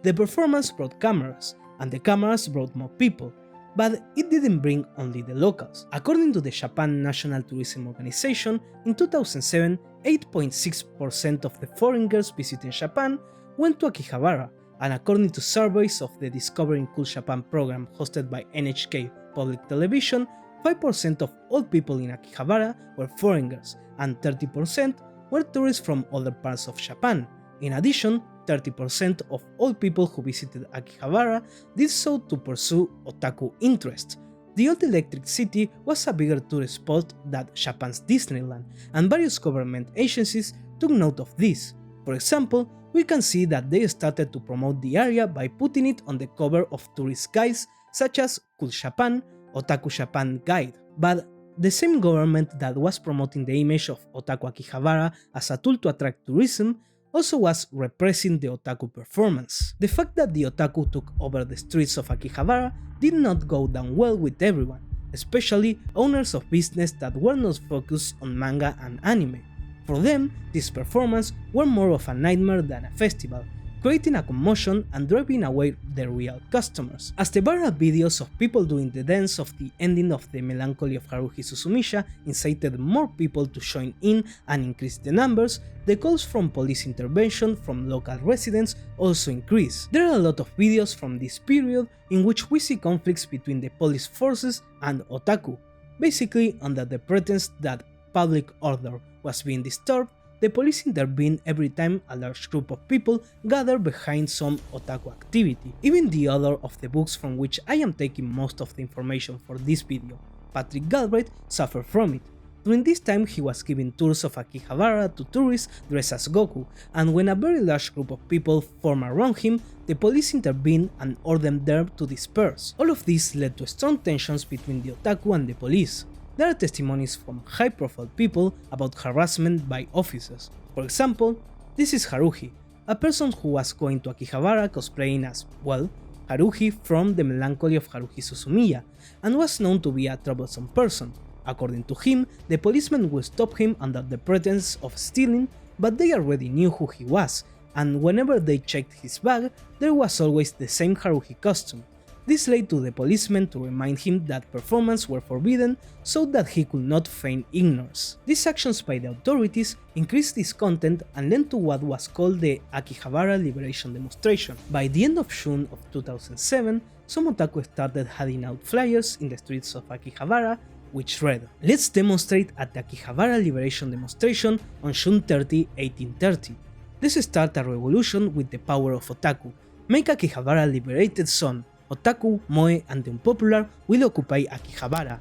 The performance brought cameras, and the cameras brought more people, but it didn't bring only the locals. According to the Japan National Tourism Organization, in 2007, 8.6% of the foreigners visiting Japan went to Akihabara, and according to surveys of the Discovering Cool Japan program hosted by NHK Public Television, 5% of all people in Akihabara were foreigners, and 30% were tourists from other parts of Japan. In addition, 30% of all people who visited Akihabara did so to pursue otaku interests. The old electric city was a bigger tourist spot than Japan's Disneyland, and various government agencies took note of this. For example, we can see that they started to promote the area by putting it on the cover of tourist guides such as Cool Japan, Otaku Japan Guide. But the same government that was promoting the image of Otaku Akihabara as a tool to attract tourism also was repressing the otaku performance. The fact that the otaku took over the streets of Akihabara did not go down well with everyone, especially owners of business that were not focused on manga and anime. For them, this performance were more of a nightmare than a festival, creating a commotion and driving away their real customers. As the viral videos of people doing the dance of the ending of the Melancholy of Haruhi Suzumisha incited more people to join in and increase the numbers, the calls from police intervention from local residents also increased. There are a lot of videos from this period in which we see conflicts between the police forces and otaku. Basically, under the pretense that public order was being disturbed, the police intervened every time a large group of people gathered behind some otaku activity. Even the author of the books from which I am taking most of the information for this video, Patrick Galbraith, suffered from it. During this time he was giving tours of Akihabara to tourists dressed as Goku, and when a very large group of people formed around him, the police intervened and ordered them to disperse. All of this led to strong tensions between the otaku and the police. There are testimonies from high-profile people about harassment by officers. For example, this is Haruhi, a person who was going to Akihabara cosplaying as, well, Haruhi from the Melancholy of Haruhi Suzumiya, and was known to be a troublesome person. According to him, the policemen would stop him under the pretense of stealing, but they already knew who he was, and whenever they checked his bag, there was always the same Haruhi costume. This led to the policemen to remind him that performances were forbidden so that he could not feign ignorance. These actions by the authorities increased discontent and led to what was called the Akihabara Liberation Demonstration. By the end of June of 2007, some otaku started handing out flyers in the streets of Akihabara which read, "Let's demonstrate at the Akihabara Liberation Demonstration on June 30, 1830. Let's start a revolution with the power of otaku. Make Akihabara liberated soon. Otaku, moe, and the unpopular will occupy Akihabara."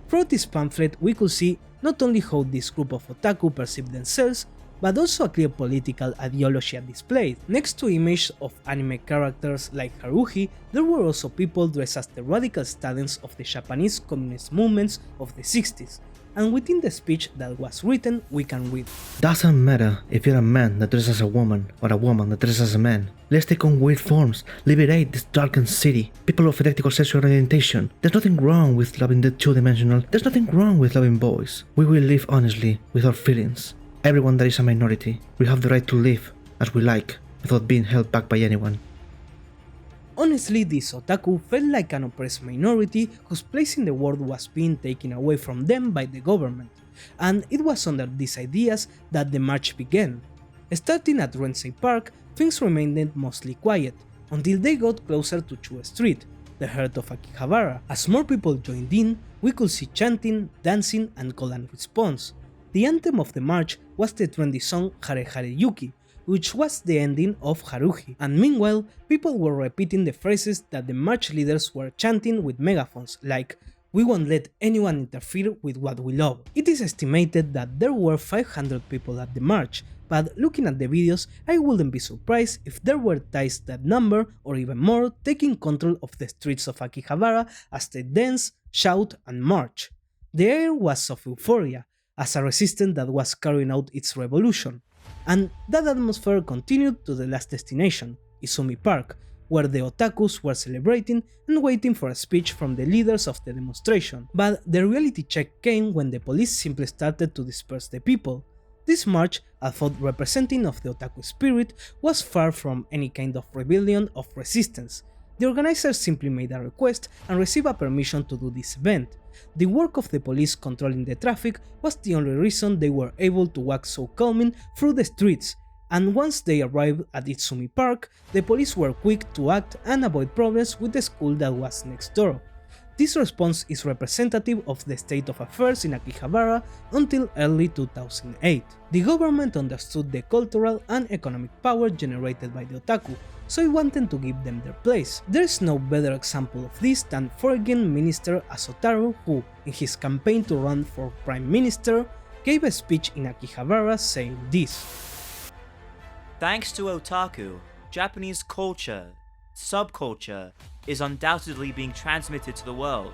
Throughout this pamphlet, we could see not only how this group of otaku perceive themselves, but also a clear political ideology at display. Next to images of anime characters like Haruhi, there were also people dressed as the radical students of the Japanese communist movements of the 60s, and within the speech that was written we can read, "Doesn't matter if you're a man that dresses as a woman or a woman that dresses as a man. Let's take on weird forms, liberate this darkened city, people of identical sexual orientation. There's nothing wrong with loving the two-dimensional, there's nothing wrong with loving boys. We will live honestly with our feelings. Everyone that is a minority will have the right to live as we like without being held back by anyone." Honestly, this otaku felt like an oppressed minority whose place in the world was being taken away from them by the government, and it was under these ideas that the march began. Starting at Rensei Park, things remained mostly quiet, until they got closer to Chu Street, the heart of Akihabara. As more people joined in, we could see chanting, dancing, and call and response. The anthem of the march was the trendy song Hare Hare Yuki, which was the ending of Haruhi, and meanwhile, people were repeating the phrases that the march leaders were chanting with megaphones, like, "We won't let anyone interfere with what we love." It is estimated that there were 500 people at the march, but looking at the videos, I wouldn't be surprised if there were twice that number or even more taking control of the streets of Akihabara as they dance, shout, and march. The air was of euphoria, as a resistance that was carrying out its revolution, and that atmosphere continued to the last destination, Izumi Park, where the otakus were celebrating and waiting for a speech from the leaders of the demonstration. But the reality check came when the police simply started to disperse the people. This march, although representing of the otaku spirit, was far from any kind of rebellion of resistance. The organizers simply made a request and received a permission to do this event. The work of the police controlling the traffic was the only reason they were able to walk so calming through the streets, and once they arrived at Izumi Park, the police were quick to act and avoid problems with the school that was next door. This response is representative of the state of affairs in Akihabara until early 2008. The government understood the cultural and economic power generated by the otaku, so it wanted to give them their place. There is no better example of this than foreign minister Asotaru, who, in his campaign to run for prime minister, gave a speech in Akihabara saying this: "Thanks to otaku, Japanese culture, subculture, is undoubtedly being transmitted to the world.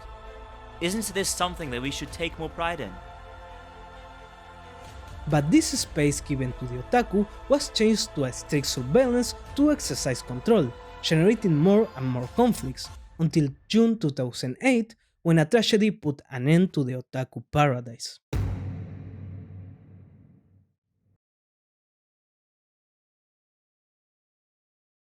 Isn't this something that we should take more pride in?" But this space given to the otaku was changed to a strict surveillance to exercise control, generating more and more conflicts, until June 2008, when a tragedy put an end to the Otaku Paradise.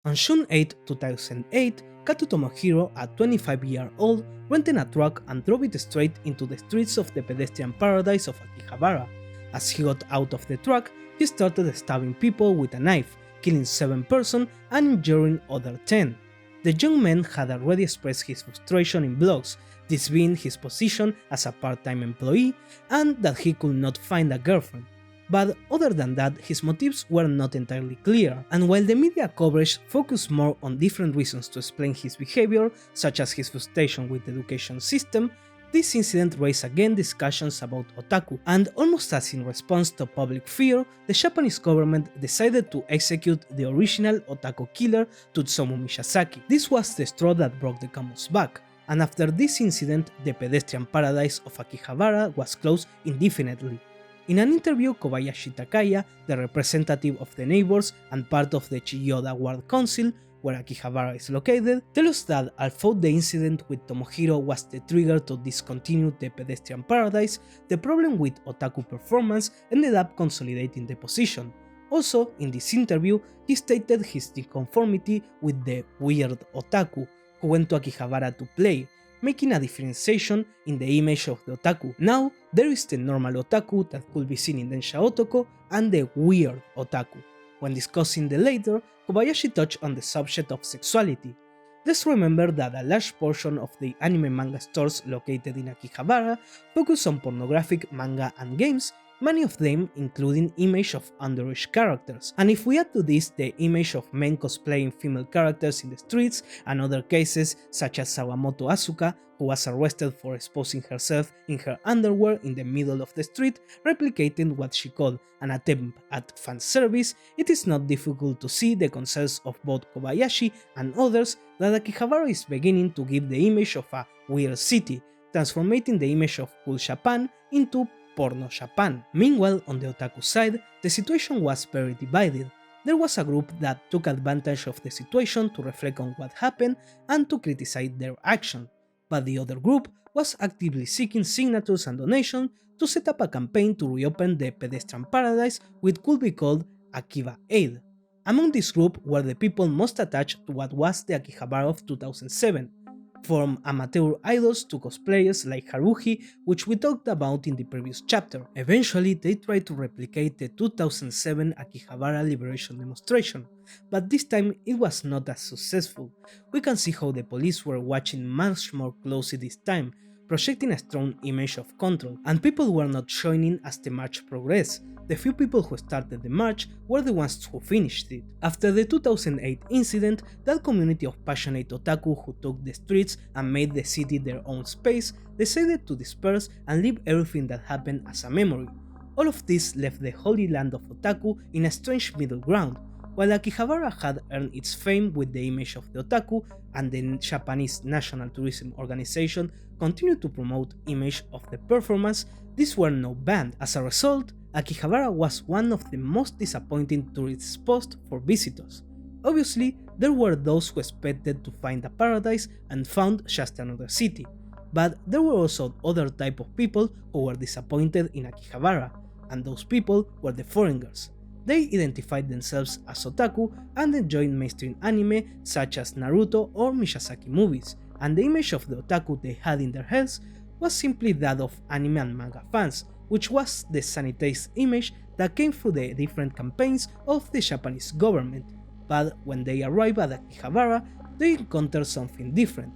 On June 8, 2008, Kato Tomohiro, a 25-year-old, rented a truck and drove it straight into the streets of the pedestrian paradise of Akihabara. As he got out of the truck, he started stabbing people with a knife, killing 7 persons and injuring other 10. The young man had already expressed his frustration in blogs, this being his position as a part-time employee and that he could not find a girlfriend. But other than that, his motives were not entirely clear, and while the media coverage focused more on different reasons to explain his behavior, such as his frustration with the education system, this incident raised again discussions about otaku, and almost as in response to public fear, the Japanese government decided to execute the original otaku killer Tsutomu Miyazaki. This was the straw that broke the camel's back, and after this incident, the pedestrian paradise of Akihabara was closed indefinitely. In an interview, Kobayashi Takaya, the representative of the neighbors and part of the Chiyoda Ward Council, where Akihabara is located, tells us that although the incident with Tomohiro was the trigger to discontinue the pedestrian paradise, the problem with otaku performance ended up consolidating the position. Also, in this interview, he stated his disconformity with the weird otaku, who went to Akihabara to play, making a differentiation in the image of the otaku. Now, there is the normal otaku that could be seen in Densha Otoko and the weird otaku. When discussing the latter, Kobayashi touched on the subject of sexuality. Let's remember that a large portion of the anime manga stores located in Akihabara focus on pornographic manga and games, many of them including image of underage characters. And if we add to this the image of men cosplaying female characters in the streets and other cases such as Sawamoto Asuka, who was arrested for exposing herself in her underwear in the middle of the street, replicating what she called an attempt at fan service, it is not difficult to see the concerns of both Kobayashi and others that Akihabara is beginning to give the image of a weird city, transforming the image of cool Japan into porno Japan. Meanwhile, on the otaku side, the situation was very divided. There was a group that took advantage of the situation to reflect on what happened and to criticize their action, but the other group was actively seeking signatures and donations to set up a campaign to reopen the pedestrian paradise, which could be called Akiba Aid. Among this group were the people most attached to what was the Akihabara of 2007, from amateur idols to cosplayers like Haruhi, which we talked about in the previous chapter. Eventually, they tried to replicate the 2007 Akihabara Liberation demonstration, but this time it was not as successful. We can see how the police were watching much more closely this time, projecting a strong image of control, and people were not joining as the march progressed. The few people who started the march were the ones who finished it. After the 2008 incident, that community of passionate otaku who took the streets and made the city their own space decided to disperse and leave everything that happened as a memory. All of this left the holy land of otaku in a strange middle ground. While Akihabara had earned its fame with the image of the otaku, and the Japanese National Tourism Organization continued to promote image of the performance, these were no banned. As a result, Akihabara was one of the most disappointing tourist spots for visitors. Obviously, there were those who expected to find a paradise and found just another city, but there were also other type of people who were disappointed in Akihabara, and those people were the foreigners. They identified themselves as otaku and enjoyed mainstream anime such as Naruto or Miyazaki movies, and the image of the otaku they had in their heads was simply that of anime and manga fans, which was the sanitized image that came through the different campaigns of the Japanese government. But when they arrived at Akihabara, they encountered something different: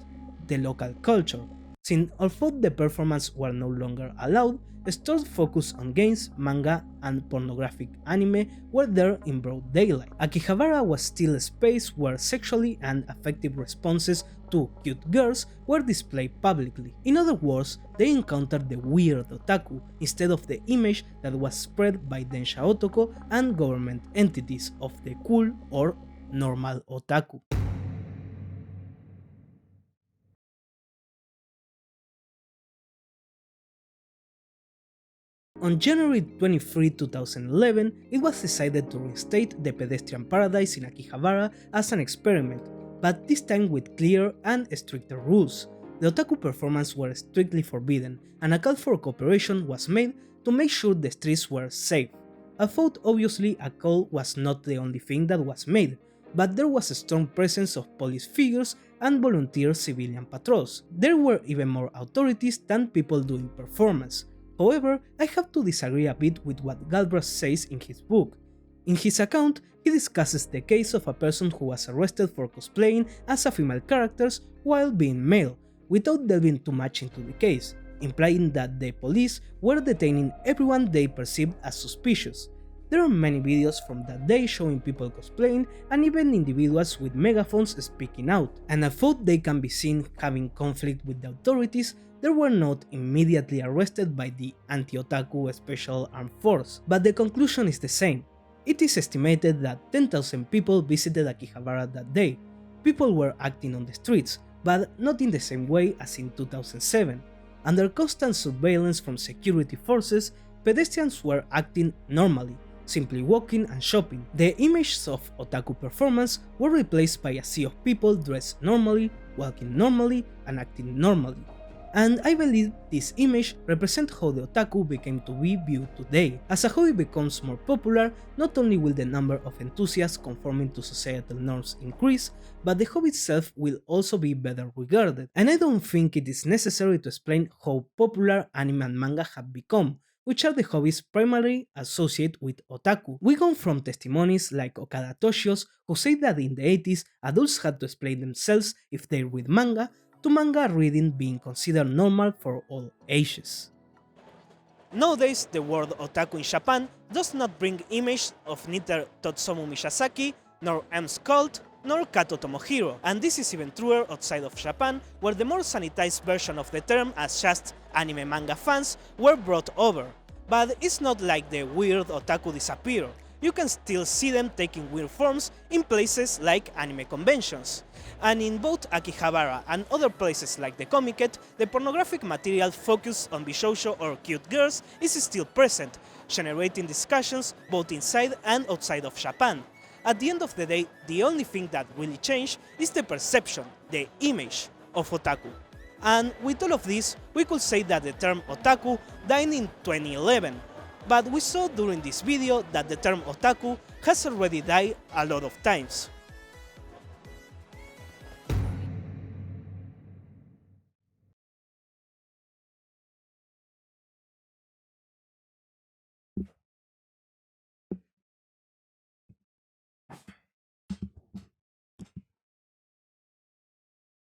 the local culture. Since although the performance were no longer allowed, stores focused on games, manga, and pornographic anime were there in broad daylight. Akihabara was still a space where sexually and affective responses to cute girls were displayed publicly. In other words, they encountered the weird otaku instead of the image that was spread by Densha Otoko and government entities of the cool or normal otaku. On January 23, 2011, it was decided to reinstate the pedestrian paradise in Akihabara as an experiment, but this time with clear and stricter rules. The otaku performance were strictly forbidden, and a call for cooperation was made to make sure the streets were safe. Although obviously a call was not the only thing that was made, but there was a strong presence of police figures and volunteer civilian patrols. There were even more authorities than people doing performance. However, I have to disagree a bit with what Galbraith says in his book. In his account, he discusses the case of a person who was arrested for cosplaying as a female character while being male, without delving too much into the case, implying that the police were detaining everyone they perceived as suspicious. There are many videos from that day showing people cosplaying and even individuals with megaphones speaking out, and although they can be seen having conflict with the authorities, they were not immediately arrested by the anti-otaku Special Armed Force, but the conclusion is the same. It is estimated that 10,000 people visited Akihabara that day. People were acting on the streets, but not in the same way as in 2007. Under constant surveillance from security forces, pedestrians were acting normally, simply walking and shopping. The images of otaku performance were replaced by a sea of people dressed normally, walking normally, and acting normally. And I believe this image represents how the otaku became to be viewed today. As a hobby becomes more popular, not only will the number of enthusiasts conforming to societal norms increase, but the hobby itself will also be better regarded. And I don't think it is necessary to explain how popular anime and manga have become, which are the hobbies primarily associated with otaku. We go from testimonies like Okada Toshio's, who say that in the 80s adults had to explain themselves if they read manga, to manga reading being considered normal for all ages. Nowadays, the word otaku in Japan does not bring images of neither Tsutomu Miyazaki, nor M's cult, nor Kato Tomohiro, and this is even truer outside of Japan, where the more sanitized version of the term as just anime manga fans were brought over. But it's not like the weird otaku disappeared. You can still see them taking weird forms in places like anime conventions. And in both Akihabara and other places like the Comiket, the pornographic material focused on bishoujo or cute girls is still present, generating discussions both inside and outside of Japan. At the end of the day, the only thing that really changed is the perception, the image of otaku. And with all of this, we could say that the term otaku died in 2011, but we saw during this video that the term otaku has already died a lot of times.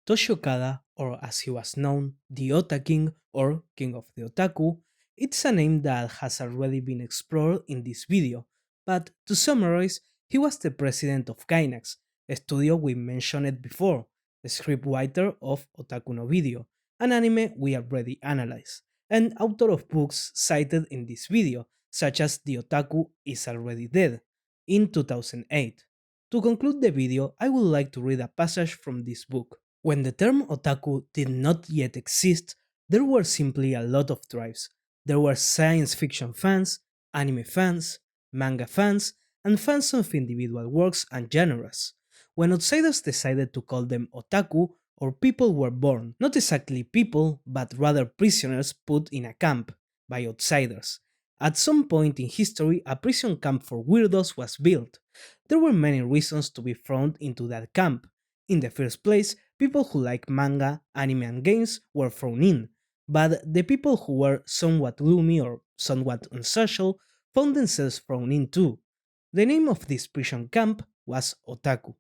Toshi Okada, or as he was known, the Ota King or King of the Otaku, it's a name that has already been explored in this video, but to summarize, he was the president of Gainax, a studio we mentioned before, the scriptwriter of Otaku no Video, an anime we already analyzed, and author of books cited in this video, such as The Otaku is Already Dead, in 2008. To conclude the video, I would like to read a passage from this book. When the term otaku did not yet exist, there were simply a lot of tribes. There were science fiction fans, anime fans, manga fans, and fans of individual works and genres. When outsiders decided to call them otaku, or people were born, not exactly people, but rather prisoners put in a camp by outsiders. At some point in history, a prison camp for weirdos was built. There were many reasons to be thrown into that camp. In the first place, people who like manga, anime, and games were thrown in, but the people who were somewhat gloomy or somewhat unsocial found themselves thrown in too. The name of this prison camp was Otaku.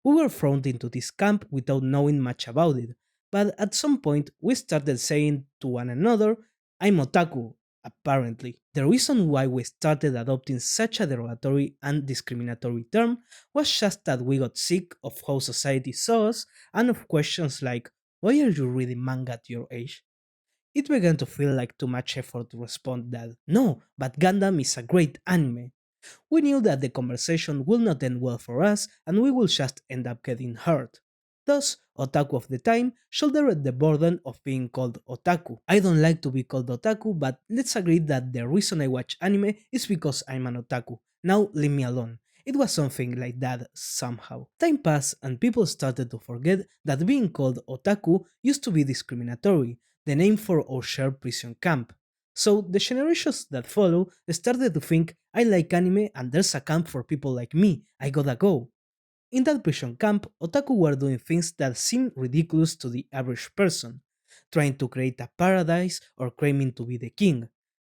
We were thrown into this camp without knowing much about it, but at some point we started saying to one another, "I'm Otaku," apparently. The reason why we started adopting such a derogatory and discriminatory term was just that we got sick of how society saw us and of questions like, "Why are you reading manga at your age?" It began to feel like too much effort to respond that, "No, but Gundam is a great anime." We knew that the conversation would not end well for us and we would just end up getting hurt. Thus, otaku of the time shouldered the burden of being called otaku. I don't like to be called otaku, but let's agree that the reason I watch anime is because I'm an otaku. Now leave me alone. It was something like that somehow. Time passed and people started to forget that being called otaku used to be discriminatory, the name for our shared prison camp. So the generations that follow started to think, "I like anime and there's a camp for people like me, I gotta go." In that prison camp, otaku were doing things that seemed ridiculous to the average person, trying to create a paradise or claiming to be the king,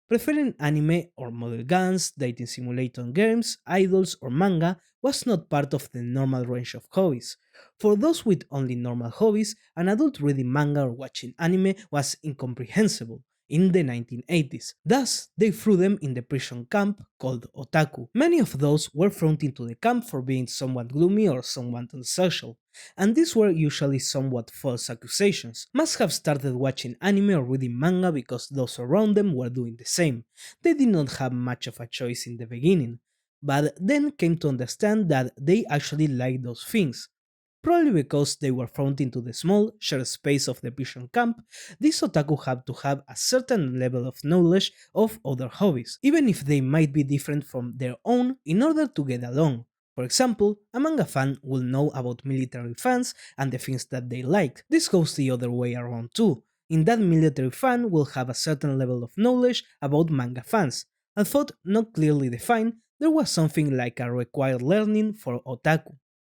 preferring anime or model guns, dating simulator games, idols, or manga was not part of the normal range of hobbies. For those with only normal hobbies, an adult reading manga or watching anime was incomprehensible in the 1980s. Thus, they threw them in the prison camp called otaku. Many of those were thrown into the camp for being somewhat gloomy or somewhat unsocial, and these were usually somewhat false accusations. Must have started watching anime or reading manga because those around them were doing the same. They did not have much of a choice in the beginning, but then came to understand that they actually liked those things. Probably because they were thrown into the small, shared space of the prison camp, these otaku have to have a certain level of knowledge of other hobbies, even if they might be different from their own, in order to get along. For example, a manga fan will know about military fans and the things that they like. This goes the other way around too. In that military fan will have a certain level of knowledge about manga fans. Although not clearly defined, there was something like a required learning for otaku.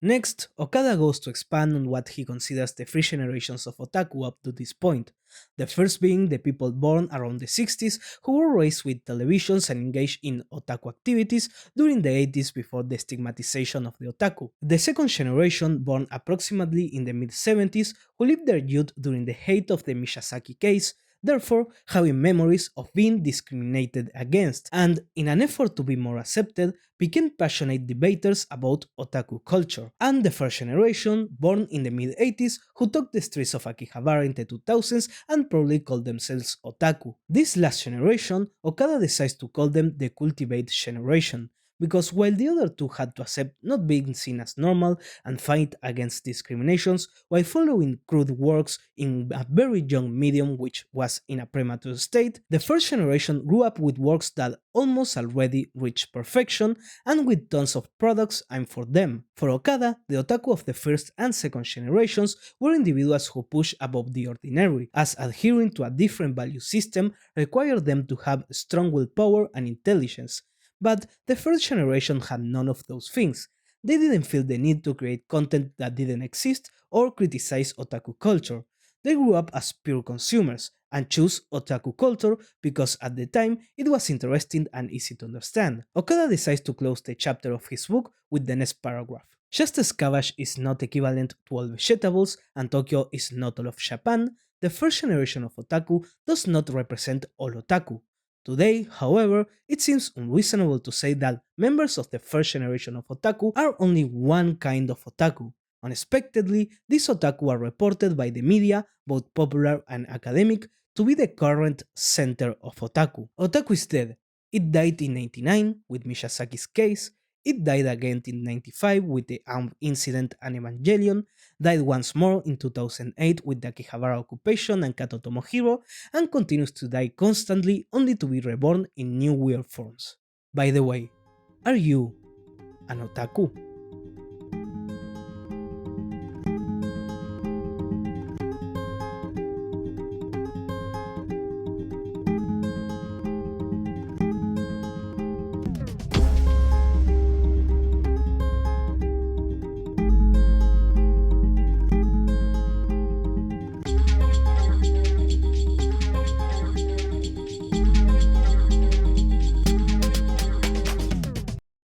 Next, Okada goes to expand on what he considers the three generations of otaku up to this point. The first being the people born around the 60s who were raised with televisions and engaged in otaku activities during the 80s before the stigmatization of the otaku. The second generation, born approximately in the mid 70s, who lived their youth during the height of the Miyazaki case, therefore having memories of being discriminated against, and in an effort to be more accepted, became passionate debaters about otaku culture. And the first generation, born in the mid-80s, who took the streets of Akihabara in the 2000s and proudly called themselves otaku. This last generation, Okada decides to call them the cultivate generation, because while the other two had to accept not being seen as normal and fight against discriminations while following crude works in a very young medium which was in a premature state, the first generation grew up with works that almost already reached perfection and with tons of products aimed for them. For Okada, the otaku of the first and second generations were individuals who push above the ordinary, as adhering to a different value system required them to have strong willpower and intelligence. But the first generation had none of those things. They didn't feel the need to create content that didn't exist or criticize otaku culture. They grew up as pure consumers and chose otaku culture because at the time it was interesting and easy to understand. Okada decides to close the chapter of his book with the next paragraph. Just as cabbage is not equivalent to all vegetables and Tokyo is not all of Japan, the first generation of otaku does not represent all otaku. Today, however, it seems unreasonable to say that members of the first generation of otaku are only one kind of otaku. Unexpectedly, these otaku are reported by the media, both popular and academic, to be the current center of otaku. Otaku is dead. It died in 1999 with Miyazaki's case, it died again in 1995 with the incident and Evangelion, died once more in 2008 with the Akihabara occupation and Kato Tomohiro, and continues to die constantly only to be reborn in new weird forms. By the way, are you an otaku?